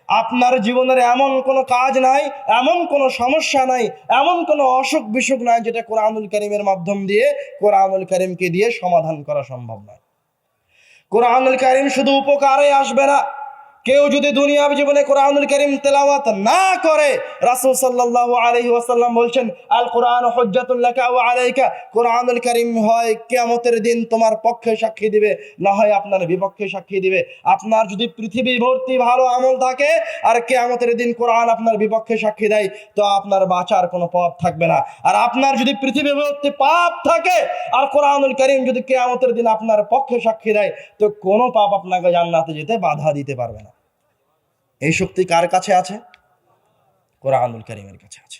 আপনার জীবনের এমন কোনো কাজ নাই, এমন কোনো সমস্যা নাই, এমন কোনো অসুখ বিসুখ নাই যেটা কোরআনুল কারীমের মাধ্যম দিয়ে, কোরআনুল কারীমকে দিয়ে সমাধান করা সম্ভব নয়। কোরআনুল কারীম শুধু উপকারে আসবে না, কেউ যদি দুনিয়ার জীবনে কোরআনুল কারীম তেলাওয়াত না করে, রাসূল সাল্লাল্লাহু আলাইহি ওয়াসাল্লাম বলছেন, আল কোরআন হুজ্জাতুল লাকা ওয়া আলাইকা, কোরআনুল কারীম হয় কিয়ামতের দিন তোমার পক্ষে সাক্ষী দিবে, না হয় আপনার বিপক্ষে সাক্ষী দিবে। আপনার যদি পৃথিবী ভর্তি ভালো আমল থাকে আর কিয়ামতের দিন কোরআন আপনার বিপক্ষে সাক্ষী দেয়, তো আপনার বাঁচার কোনো পথ থাকবে না। আর আপনার যদি পৃথিবী ভর্তি পাপ থাকে আর কোরআনুল কারীম যদি কিয়ামতের দিন আপনার পক্ষে সাক্ষী দেয়, তো কোনো পাপ আপনাকে জান্নাতে যেতে বাধা দিতে পারবে না। এই শক্তি কার কাছে আছে? কোরআনুল কারীমের কাছে আছে।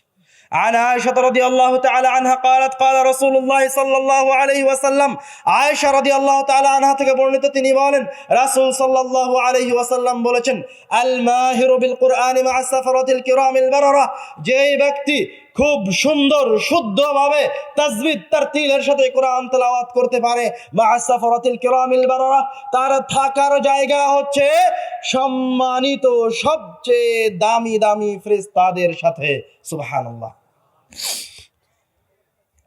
عن عائشة رضي الله تعالى عنها قالت قال رسول الله صلى الله عليه وسلم, আয়েশা রাদিয়াল্লাহু তাআলা আনহা থেকে বর্ণিত, তিনি বলেন রাসূল সাল্লাল্লাহু আলাইহি ওয়াসাল্লাম বলেছেন, আল মাহিরু বিল কুরআনি মা সাফারাতিল কিরামিল বারারা, যেই ব্যক্তি খুব সুন্দর শুদ্ধভাবে তাজবিদ তারতিলের সাথে কোরআন তেলাওয়াত করতে পারে, মা সাফারাতিল কিরামিল বারারা, তার থাকার জায়গা হচ্ছে সম্মানিত সবচেয়ে দামি দামি ফেরেশতাদের সাথে। সুবহানাল্লাহ।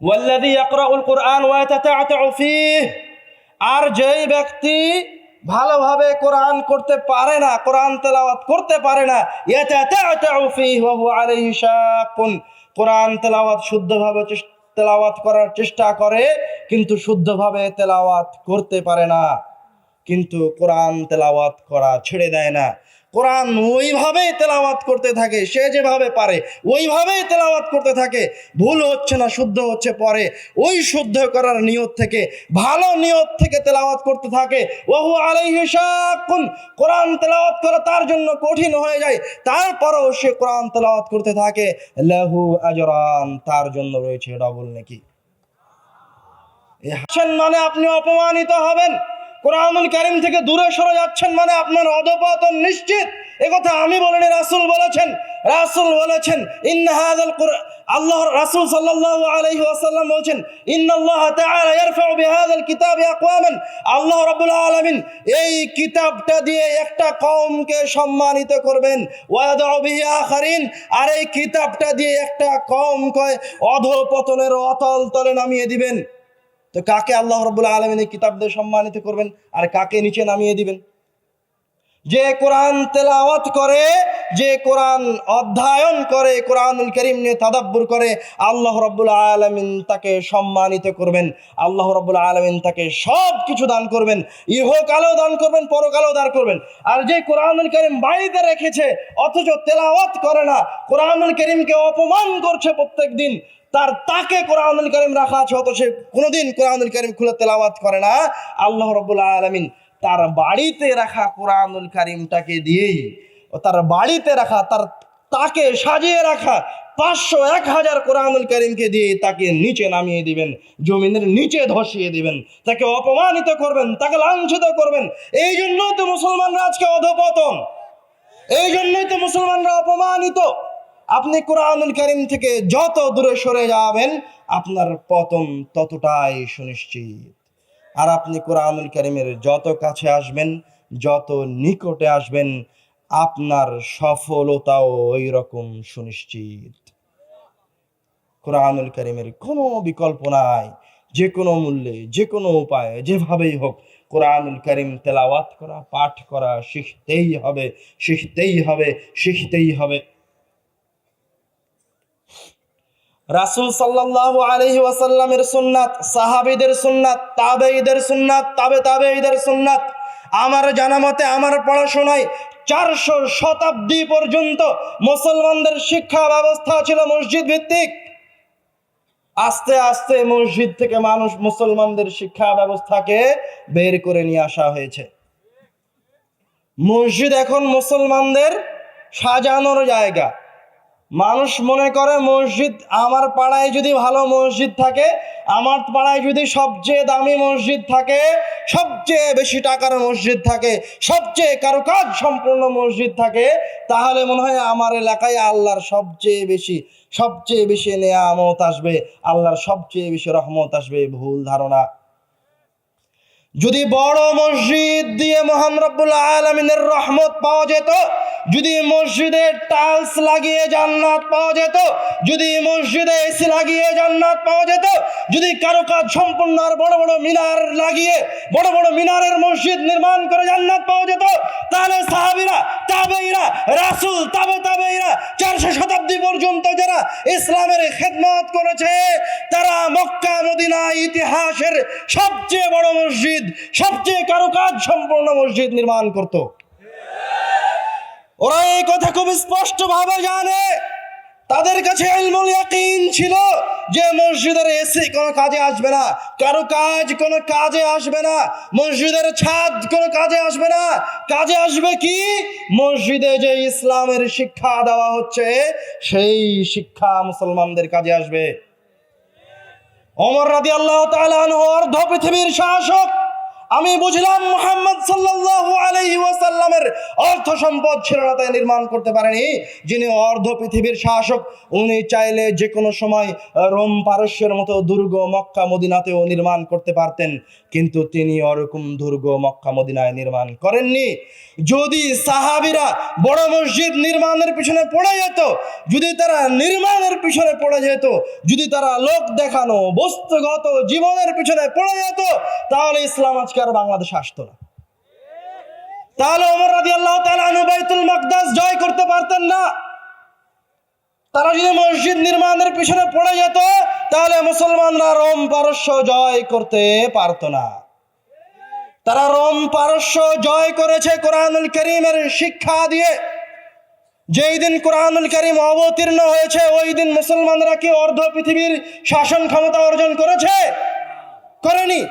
ওয়াল্লাযী ইয়াকরাউল কুরআন ওয়া ইয়াতাতা'আতু ফীহি, আর যেই ব্যক্তি ভালোভাবে কোরআন করতে পারে না, কোরআন তেলাওয়াত করতে পারে না, ইয়াতাতা'আতু ফীহি ওয়া হুয়া আলাইহি শাক্কুন, কোরআন তেলাওয়াত শুদ্ধভাবে তেলাওয়াত করার চেষ্টা করে কিন্তু শুদ্ধভাবে তেলাওয়াত করতে পারে না, কিন্তু কোরআন তেলাওয়াত করা ছেড়ে দেয় না। কোরআন ওইভাবেই তেলাওয়াত করতে থাকে, সে যেভাবে পারে ওইভাবেই তেলাওয়াত করতে থাকে, ভুল হচ্ছে না, শুদ্ধ হচ্ছে পরে, ওই শুদ্ধ করার নিয়ত থেকে, ভালো নিয়ত থেকে তেলাওয়াত করতে থাকে। ওহু আলাইহি শাক্কুন, কোরআন তেলাওয়াত করা তার জন্য কঠিন হয়ে যায়, তারপরেও সে কোরআন তেলাওয়াত করতে থাকে। লাহু আজরান, তার জন্য রয়েছে ডবল নেকি। এই হাসেন মানে আপনি অপমানিত হবেন, কোরআনুল কারীম থেকে দূরে সরে যাচ্ছেন মানে আপনার অধঃপতন নিশ্চিত। একথা আমি বলিনি, রাসূল বলেছেন। রাসূল বলেছেন ইন্না হাযাল কুরআন, আল্লাহর রাসূল সাল্লাল্লাহু আলাইহি ওয়াসাল্লাম বলেছেন, ইন্নাল্লাহ তাআলা ইয়ারফাউ বিহাযাল কিতাবি আকওয়ামান, আল্লাহ রাব্বুল আলামিন এই কিতাবটা দিয়ে একটা কওমকে সম্মানিত করবেন, ওয়া ইয়াদউ বিহি আখারিন, আর এই কিতাবটা দিয়ে একটা কওমকে অধঃপতনের অতল তলে নামিয়ে দিবেন। তো কাকে আল্লাহ রাব্বুল আলামিন এই কিতাব দিয়ে সম্মানিত করবেন আর কাকে নিচে নামিয়ে দিবেন? যে কোরআন তেলাওয়াত করে, যে কোরআন অধ্যয়ন করে, কোরআনুল কারীম নিয়ে তাদাব্বুর করে, আল্লাহ রাব্বুল আলামিন তাকে সম্মানিত করবেন, আল্লাহ রাব্বুল আলামিন তাকে সব কিছু দান করবেন, ইহকালেও দান করবেন, পরকালেও দান করবেন। আর যে কোরআনুল কারীম বাড়িতে রেখেছে অথচ তেলাওয়াত করে না, কোরআনুল কারীমকে অপমান করছে প্রত্যেক দিন, তাকে কোরআনুল কারীম রাখা আছে অথচ সে কোনোদিন কোরআনুল কারীম খুলে তেলাওয়াত করে না, আল্লাহ রাব্বুল আলামিন তার বাড়িতে রাখা কোরআনুল কারীমটাকে দিয়েই, তার বাড়িতে রাখা, তাকে সাজিয়ে রাখা 500-1000 কোরআনুল কারীমকে দিয়ে তাকে নিচে নামিয়ে দিবেন, জমিনের নিচে ধসিয়ে দিবেন, তাকে অপমানিত করবেন, তাকে লাঞ্ছিত করবেন। এই জন্যই তো মুসলমানরা আজকে অধঃপতন, এই জন্যই তো মুসলমানরা অপমানিত। আপনি কোরআনুল কারীম থেকে যত দূরে সরে যাবেন আপনার পতন ততটাই সুনিশ্চিত। আর আপনি কোরআনুল কারীমের যত কাছে আসবেন, যত নিকটে আসবেন, আপনার সফলতাও ওই রকম সুনিশ্চিত। কোরআনুল কারীমের কোনো বিকল্প নাই, যে কোনো মূল্যে, যে কোনো উপায়ে, যেভাবেই হোক কোরআনুল কারীম তেলাওয়াত করা, পাঠ করা শিখতেই হবে, শিখতেই হবে, শিখতেই হবে। রাসূল সাল্লাল্লাহু আলাইহি ওয়াসাল্লামের সুন্নাত, সাহাবীদের সুন্নাত, তাবেঈদের সুন্নাত, তাবেঈদের সুন্নাত, আমার জানা মতে, আমার পড়াশোনায় 400 শতাব্দী পর্যন্ত মুসলমানদের শিক্ষা ব্যবস্থা ছিল মসজিদ ভিত্তিক। আস্তে আস্তে মসজিদ থেকে মানুষ মুসলমানদের শিক্ষা ব্যবস্থাকে বের করে নিয়ে আসা হয়েছে। মসজিদ এখন মুসলমানদের সাজানোর জায়গা। মানুষ মনে করে মসজিদ, আমার পাড়ায় যদি ভালো মসজিদ থাকে, আমার পাড়ায় যদি সবচেয়ে দামি মসজিদ থাকে, সবচেয়ে বেশি টাকার মসজিদ থাকে, সবচেয়ে কারুকাজ সম্পূর্ণ মসজিদ থাকে, তাহলে মনে হয় আমার এলাকায় আল্লাহর সবচেয়ে বেশি নেয়ামত আসবে, আল্লাহর সবচেয়ে বেশি রহমত আসবে। ভুল ধারণা। যদি বড় মসজিদ দিয়ে মহান রব্বুল আলামিনের রহমত পাওয়া যেত, যদি মসজিদে টাইলস লাগিয়ে জান্নাত পাওয়া যেত, যদি মসজিদে এসি লাগিয়ে জান্নাত পাওয়া যেত, যদি কারুকাজ সম্পূর্ণ আর বড় বড় মিনার লাগিয়ে বড় বড় মিনারের মসজিদ নির্মাণ করে জান্নাত পাওয়া যেত, তাহলে সাহাবীরা, তাবেঈরা, রাসূল, তাবেঈরা 400 শতাব্দী পর্যন্ত যারা ইসলামের খেদমত করেছে, তারা মক্কা মদিনা ইতিহাসের সবচেয়ে বড় মসজিদ, সবচেয়ে কারুকাজ সম্পূর্ণ মসজিদ নির্মাণ করত। ওরা এই কথা খুব স্পষ্ট ভাবে জানে। তাদের কাছে ইলমুল ইয়াকিন ছিল যে মসজিদের এসি কোনো কাজে আসবে না, কারুকাজ কোনো কাজে আসবে না, মসজিদের ছাদ কোনো কাজে আসবে না। কাজে আসবে কি? মসজিদে যে ইসলামের শিক্ষা দেওয়া হচ্ছে, সেই শিক্ষা মুসলমানদের কাজে আসবে। ওমর রাদিয়াল্লাহু তাআলা আনহু অর্ধ পৃথিবীর শাসক। আমি বুঝলাম মুহাম্মদ সাল্লাল্লাহু আলাইহি ওয়াসাল্লামের অর্থ সম্পদ ছিল না, তাই নির্মাণ করতে পারেনি। যিনি অর্ধ পৃথিবীর শাসক, উনি চাইলে যে কোনো সময় রোম পারস্যের মতো দুর্গ মক্কা মদিনাতেও নির্মাণ করতে পারতেন, কিন্তু তিনি ওরকম দুর্গ মক্কা মদিনায় নির্মাণ করেননি। যদি সাহাবীরা বড় মসজিদ নির্মাণের পিছনে পড়ে যেত, যদি তারা নির্মাণের পিছনে পড়ে যেত, যদি তারা লোক দেখানো বস্তুগত জীবনের পিছনে পড়ে যেত, তাহলে ইসলাম আজকে আর বাংলাদেশে আসতো না। তাহলে ওমর রাদিয়াল্লাহু তাআলা আনহু বাইতুল মাকদাস জয় করতে পারতেন না। তারা যদি মসজিদ নির্মাণের পিছনে পড়ে যেত, তাহলে মুসলমানরা রোম পারস্য জয় করতে পারতো না। তারা রোম পারস্য জয় করেছে কোরআনুল কারীমের শিক্ষা দিয়ে। যেই দিন কোরআনুল কারীম অবতীর্ণ হয়েছে, ওই দিন মুসলমানরা কি অর্ধ পৃথিবীর শাসন ক্ষমতা অর্জন করেছে? করেনি।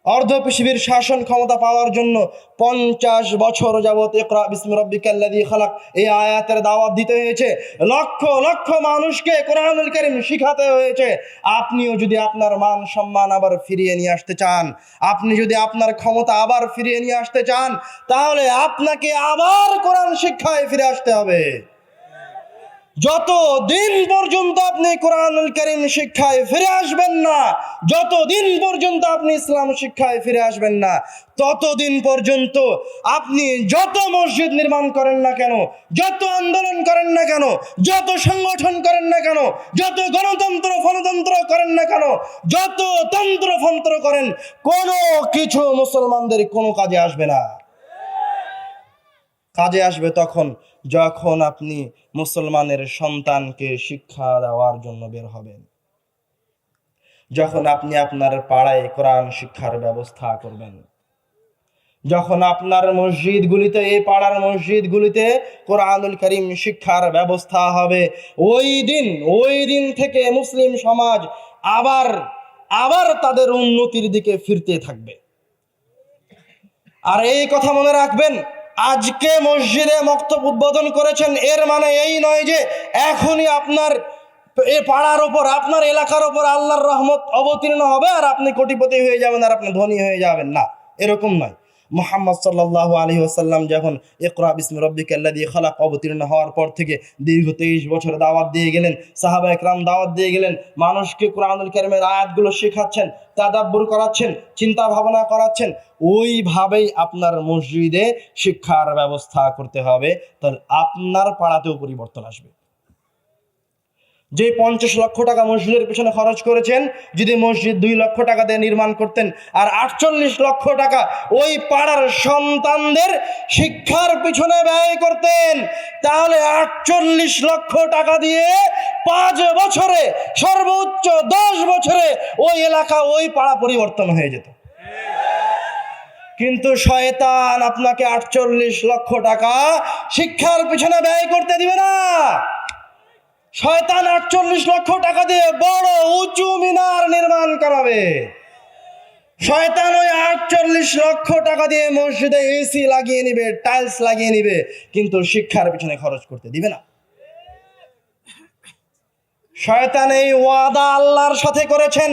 অর্ধ পৃথিবীর শাসন ক্ষমতা পাওয়ার জন্য 50 বছর যাবত ইকরা বিসমি রাব্বিকাল্লাযী খালাক এই আয়াতের দাওয়াত দিতে হয়েছে। লক্ষ লক্ষ মানুষকে কোরআনুল কারীম শিখাতে হয়েছে। আপনিও যদি আপনার মান সম্মান আবার ফিরিয়ে নিয়ে আসতে চান, আপনি যদি আপনার ক্ষমতা আবার ফিরিয়ে নিয়ে আসতে চান, তাহলে আপনাকে আবার কোরআন শিক্ষায় ফিরে আসতে হবে। যত দিন পর্যন্ত আপনি কোরআনুল কারীম শিক্ষায় ফিরে আসবেন না, যতদিন পর্যন্ত আপনি ইসলাম শিক্ষায় ফিরে আসবেন না, ততদিন পর্যন্ত আপনি যত মসজিদ নির্মাণ করেন না কেন, যত আন্দোলন করেন না কেন, যত সংগঠন করেন না কেন, যত গণতন্ত্র ফনতন্ত্র করেন না কেন, যত তন্ত্রফন্ত্র করেন, কোনো কিছু মুসলমানদের কোনো কাজে আসবে না। কাজে আসবে তখন যখন আপনি মুসলমানের সন্তানকে শিক্ষা দেওয়ার জন্য বের হবেন, যখন আপনি আপনার পাড়ায় কোরআন শিক্ষার ব্যবস্থা করবেন, যখন আপনার মসজিদগুলিতে, এই পাড়ার মসজিদগুলিতে কোরআনুল কারীম শিক্ষার ব্যবস্থা হবে, ওই দিন থেকে মুসলিম সমাজ আবার তাদের উন্নতির দিকে ফিরতে থাকবে। আর এই কথা মনে রাখবেন, আজকে মসজিদে মক্তব উদ্বোধন করেছেন, এর মানে এই নয় যে এখনই আপনার এই পাড়ার ওপর, আপনার এলাকার ওপর আল্লাহর রহমত অবতীর্ণ হবে আর আপনি কোটিপতি হয়ে যাবেন আর আপনি ধনী হয়ে যাবেন। না, এরকম নয়। মুহাম্মদ সাল্লাল্লাহু আলাইহি ওয়াসাল্লাম যখন ইকরা বিসমি রাব্বিকাল্লাযী খালাক অবতীর্ণ হওয়ার পর থেকে দীর্ঘ 23 বছর দাওয়াত দিয়ে গেলেন, সাহাবায়ে কেরাম দাওয়াত দিয়ে গেলেন, মানুষকে কোরআনুল কারীমের আয়াতগুলো শেখাচ্ছেন, তাদাব্বুর করাচ্ছেন, চিন্তা ভাবনা করাচ্ছেন। ওইভাবেই আপনার মসজিদে শিক্ষার ব্যবস্থা করতে হবে, তাহলে আপনার পাড়াতেও পরিবর্তন আসবে। যে 50 লক্ষ টাকা মসজিদের পিছনে খরচ করেছেন, যদি মসজিদ 2 লক্ষ টাকা দিয়ে নির্মাণ করতেন আর 48 লক্ষ টাকা ওই পাড়ার সন্তানদের শিক্ষার পিছনে ব্যয় করতেন, তাহলে 48 লক্ষ টাকা দিয়ে 5 বছরে, সর্বোচ্চ 10 বছরে ওই এলাকা, ওই পাড়া পরিবর্তন হয়ে যেত। কিন্তু শয়তান আপনাকে 48 লক্ষ টাকা শিক্ষার পিছনে ব্যয় করতে দিবে না। শয়তান 48 লক্ষ টাকা দিয়ে বড় উঁচু মিনার নির্মাণ করাবে। শয়তান ওই 48 লক্ষ টাকা দিয়ে মসজিদে এসি লাগিয়ে নিবে, টাইলস লাগিয়ে নিবে, কিন্তু শিক্ষার পিছনে খরচ করতে দিবে না। শয়তান এই ওয়াদা আল্লাহর সাথে করেছেন।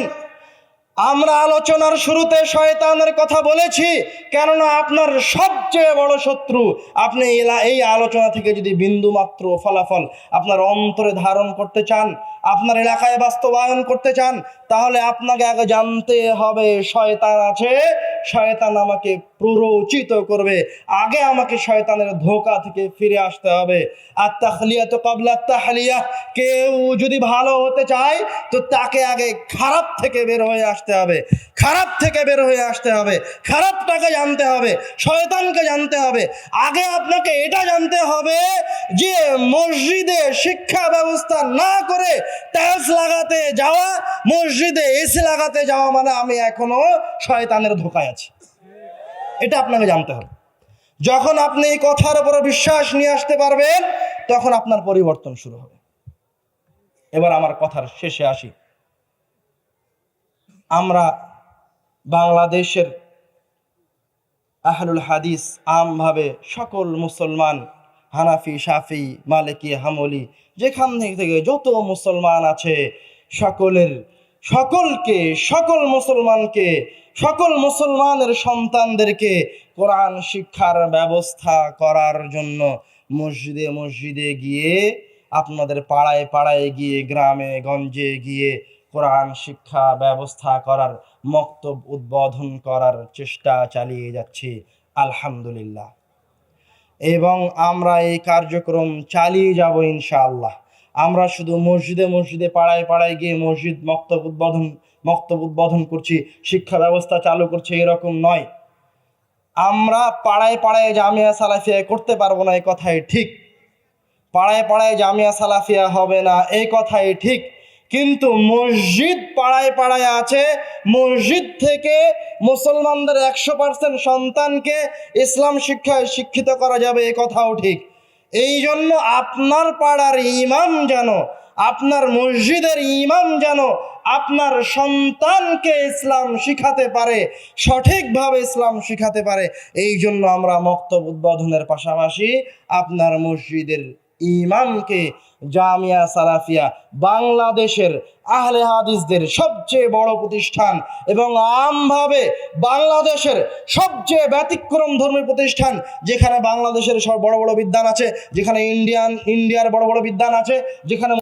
আমরা আলোচনার শুরুতে শয়তানের কথা বলেছি, কেননা আপনার সবচেয়ে বড় শত্রু। আপনি এই আলোচনা থেকে যদি বিন্দু মাত্র ফলাফল আপনার অন্তরে ধারণ করতে চান, আপনার এলাকায় বাস্তবায়ন করতে চান, তাহলে আপনাকে আগে জানতে হবে শয়তান আছে, শয়তান আমাকে প্ররোচিত করবে। আগে আমাকে শয়তানের ধোঁকা থেকে ফিরে আসতে হবে। আত-তাখলিয়াতু ক্বাবলা আত-তাহলিয়া। কেউ যদি ভালো হতে চায় তো তাকে আগে খারাপ থেকে বের হয়ে আসতে হবে, খারাপ থেকে বের হয়ে আসতে হবে, খারাপটাকে জানতে হবে, শয়তানকে জানতে হবে। আগে আপনাকে এটা জানতে হবে যে মসজিদে শিক্ষা ব্যবস্থা না করে টাইলস লাগাতে যাওয়া, মসজিদে এসি লাগাতে যাওয়া মানে আমি এখনো শয়তানের ধোঁকায় আছি। এটা আপনাকে জানতে হবে। যখন আপনি এই কথার উপরে বিশ্বাস নিয়ে আসতে পারবেন, তখন আপনার পরিবর্তন শুরু হবে। এবার আমার কথার শেষে আসি। আমরা বাংলাদেশের আহলুল হাদিস আমভাবে সকল মুসলমান, হানাফি, শাফি, মালিকি, হাম্বলি, যেখান থেকে যত মুসলমান আছে সকল মুসলমানকে, সকল মুসলমানের সন্তানদেরকে কোরআন শিক্ষার ব্যবস্থা করার জন্য মসজিদে মসজিদে গিয়ে, আপনাদের পাড়ায় পাড়ায় গিয়ে, গ্রামে গঞ্জে গিয়ে কোরআন শিক্ষা ব্যবস্থা করার, মক্তব উদ্বোধন করার চেষ্টা চালিয়ে যাচ্ছি আলহামদুলিল্লাহ। এবং আমরা এই কার্যক্রম চালিয়ে যাব ইনশাআল্লাহ। আমরা শুধু মসজিদে মসজিদে, পাড়ায় পাড়ায় গিয়ে মসজিদ মক্তব উদ্বোধন করছি, শিক্ষা ব্যবস্থা চালু করছি, এরকম নয়। আমরা পাড়ায় পাড়ায় জামিয়া সালাফিয়া করতে পারবো না, এই কথাই ঠিক। পাড়ায় পাড়ায় জামিয়া সালাফিয়া হবে না, এই কথাই ঠিক। কিন্তু মসজিদ পাড়ায় পাড়ায় আছে, মসজিদ থেকে মুসলমানদের 100% সন্তানকে ইসলাম শিক্ষায় শিক্ষিত করা যাবে, এ কথাও ঠিক। এই জন্য আপনার পাড়ার ইমাম যেন, আপনার মসজিদের ইমাম যেন আপনার সন্তানকে ইসলাম শিখাতে পারে, সঠিকভাবে ইসলাম শিখাতে পারে, এই জন্য আমরা মক্তব উদ্বোধনের পাশাপাশি আপনার মসজিদের ইমামকে জামিয়া সালাফিয়া, বাংলাদেশের আহলে হাদিসদের সবচেয়ে বড় প্রতিষ্ঠান এবং আমভাবে বাংলাদেশের সবচেয়ে ব্যতিক্রম ধর্মী প্রতিষ্ঠান, যেখানে বাংলাদেশের সব বড় বড় বিদ্বান আছে, যেখানে ইন্ডিয়ার বড় বড় বিদ্বান আছে, যেখানে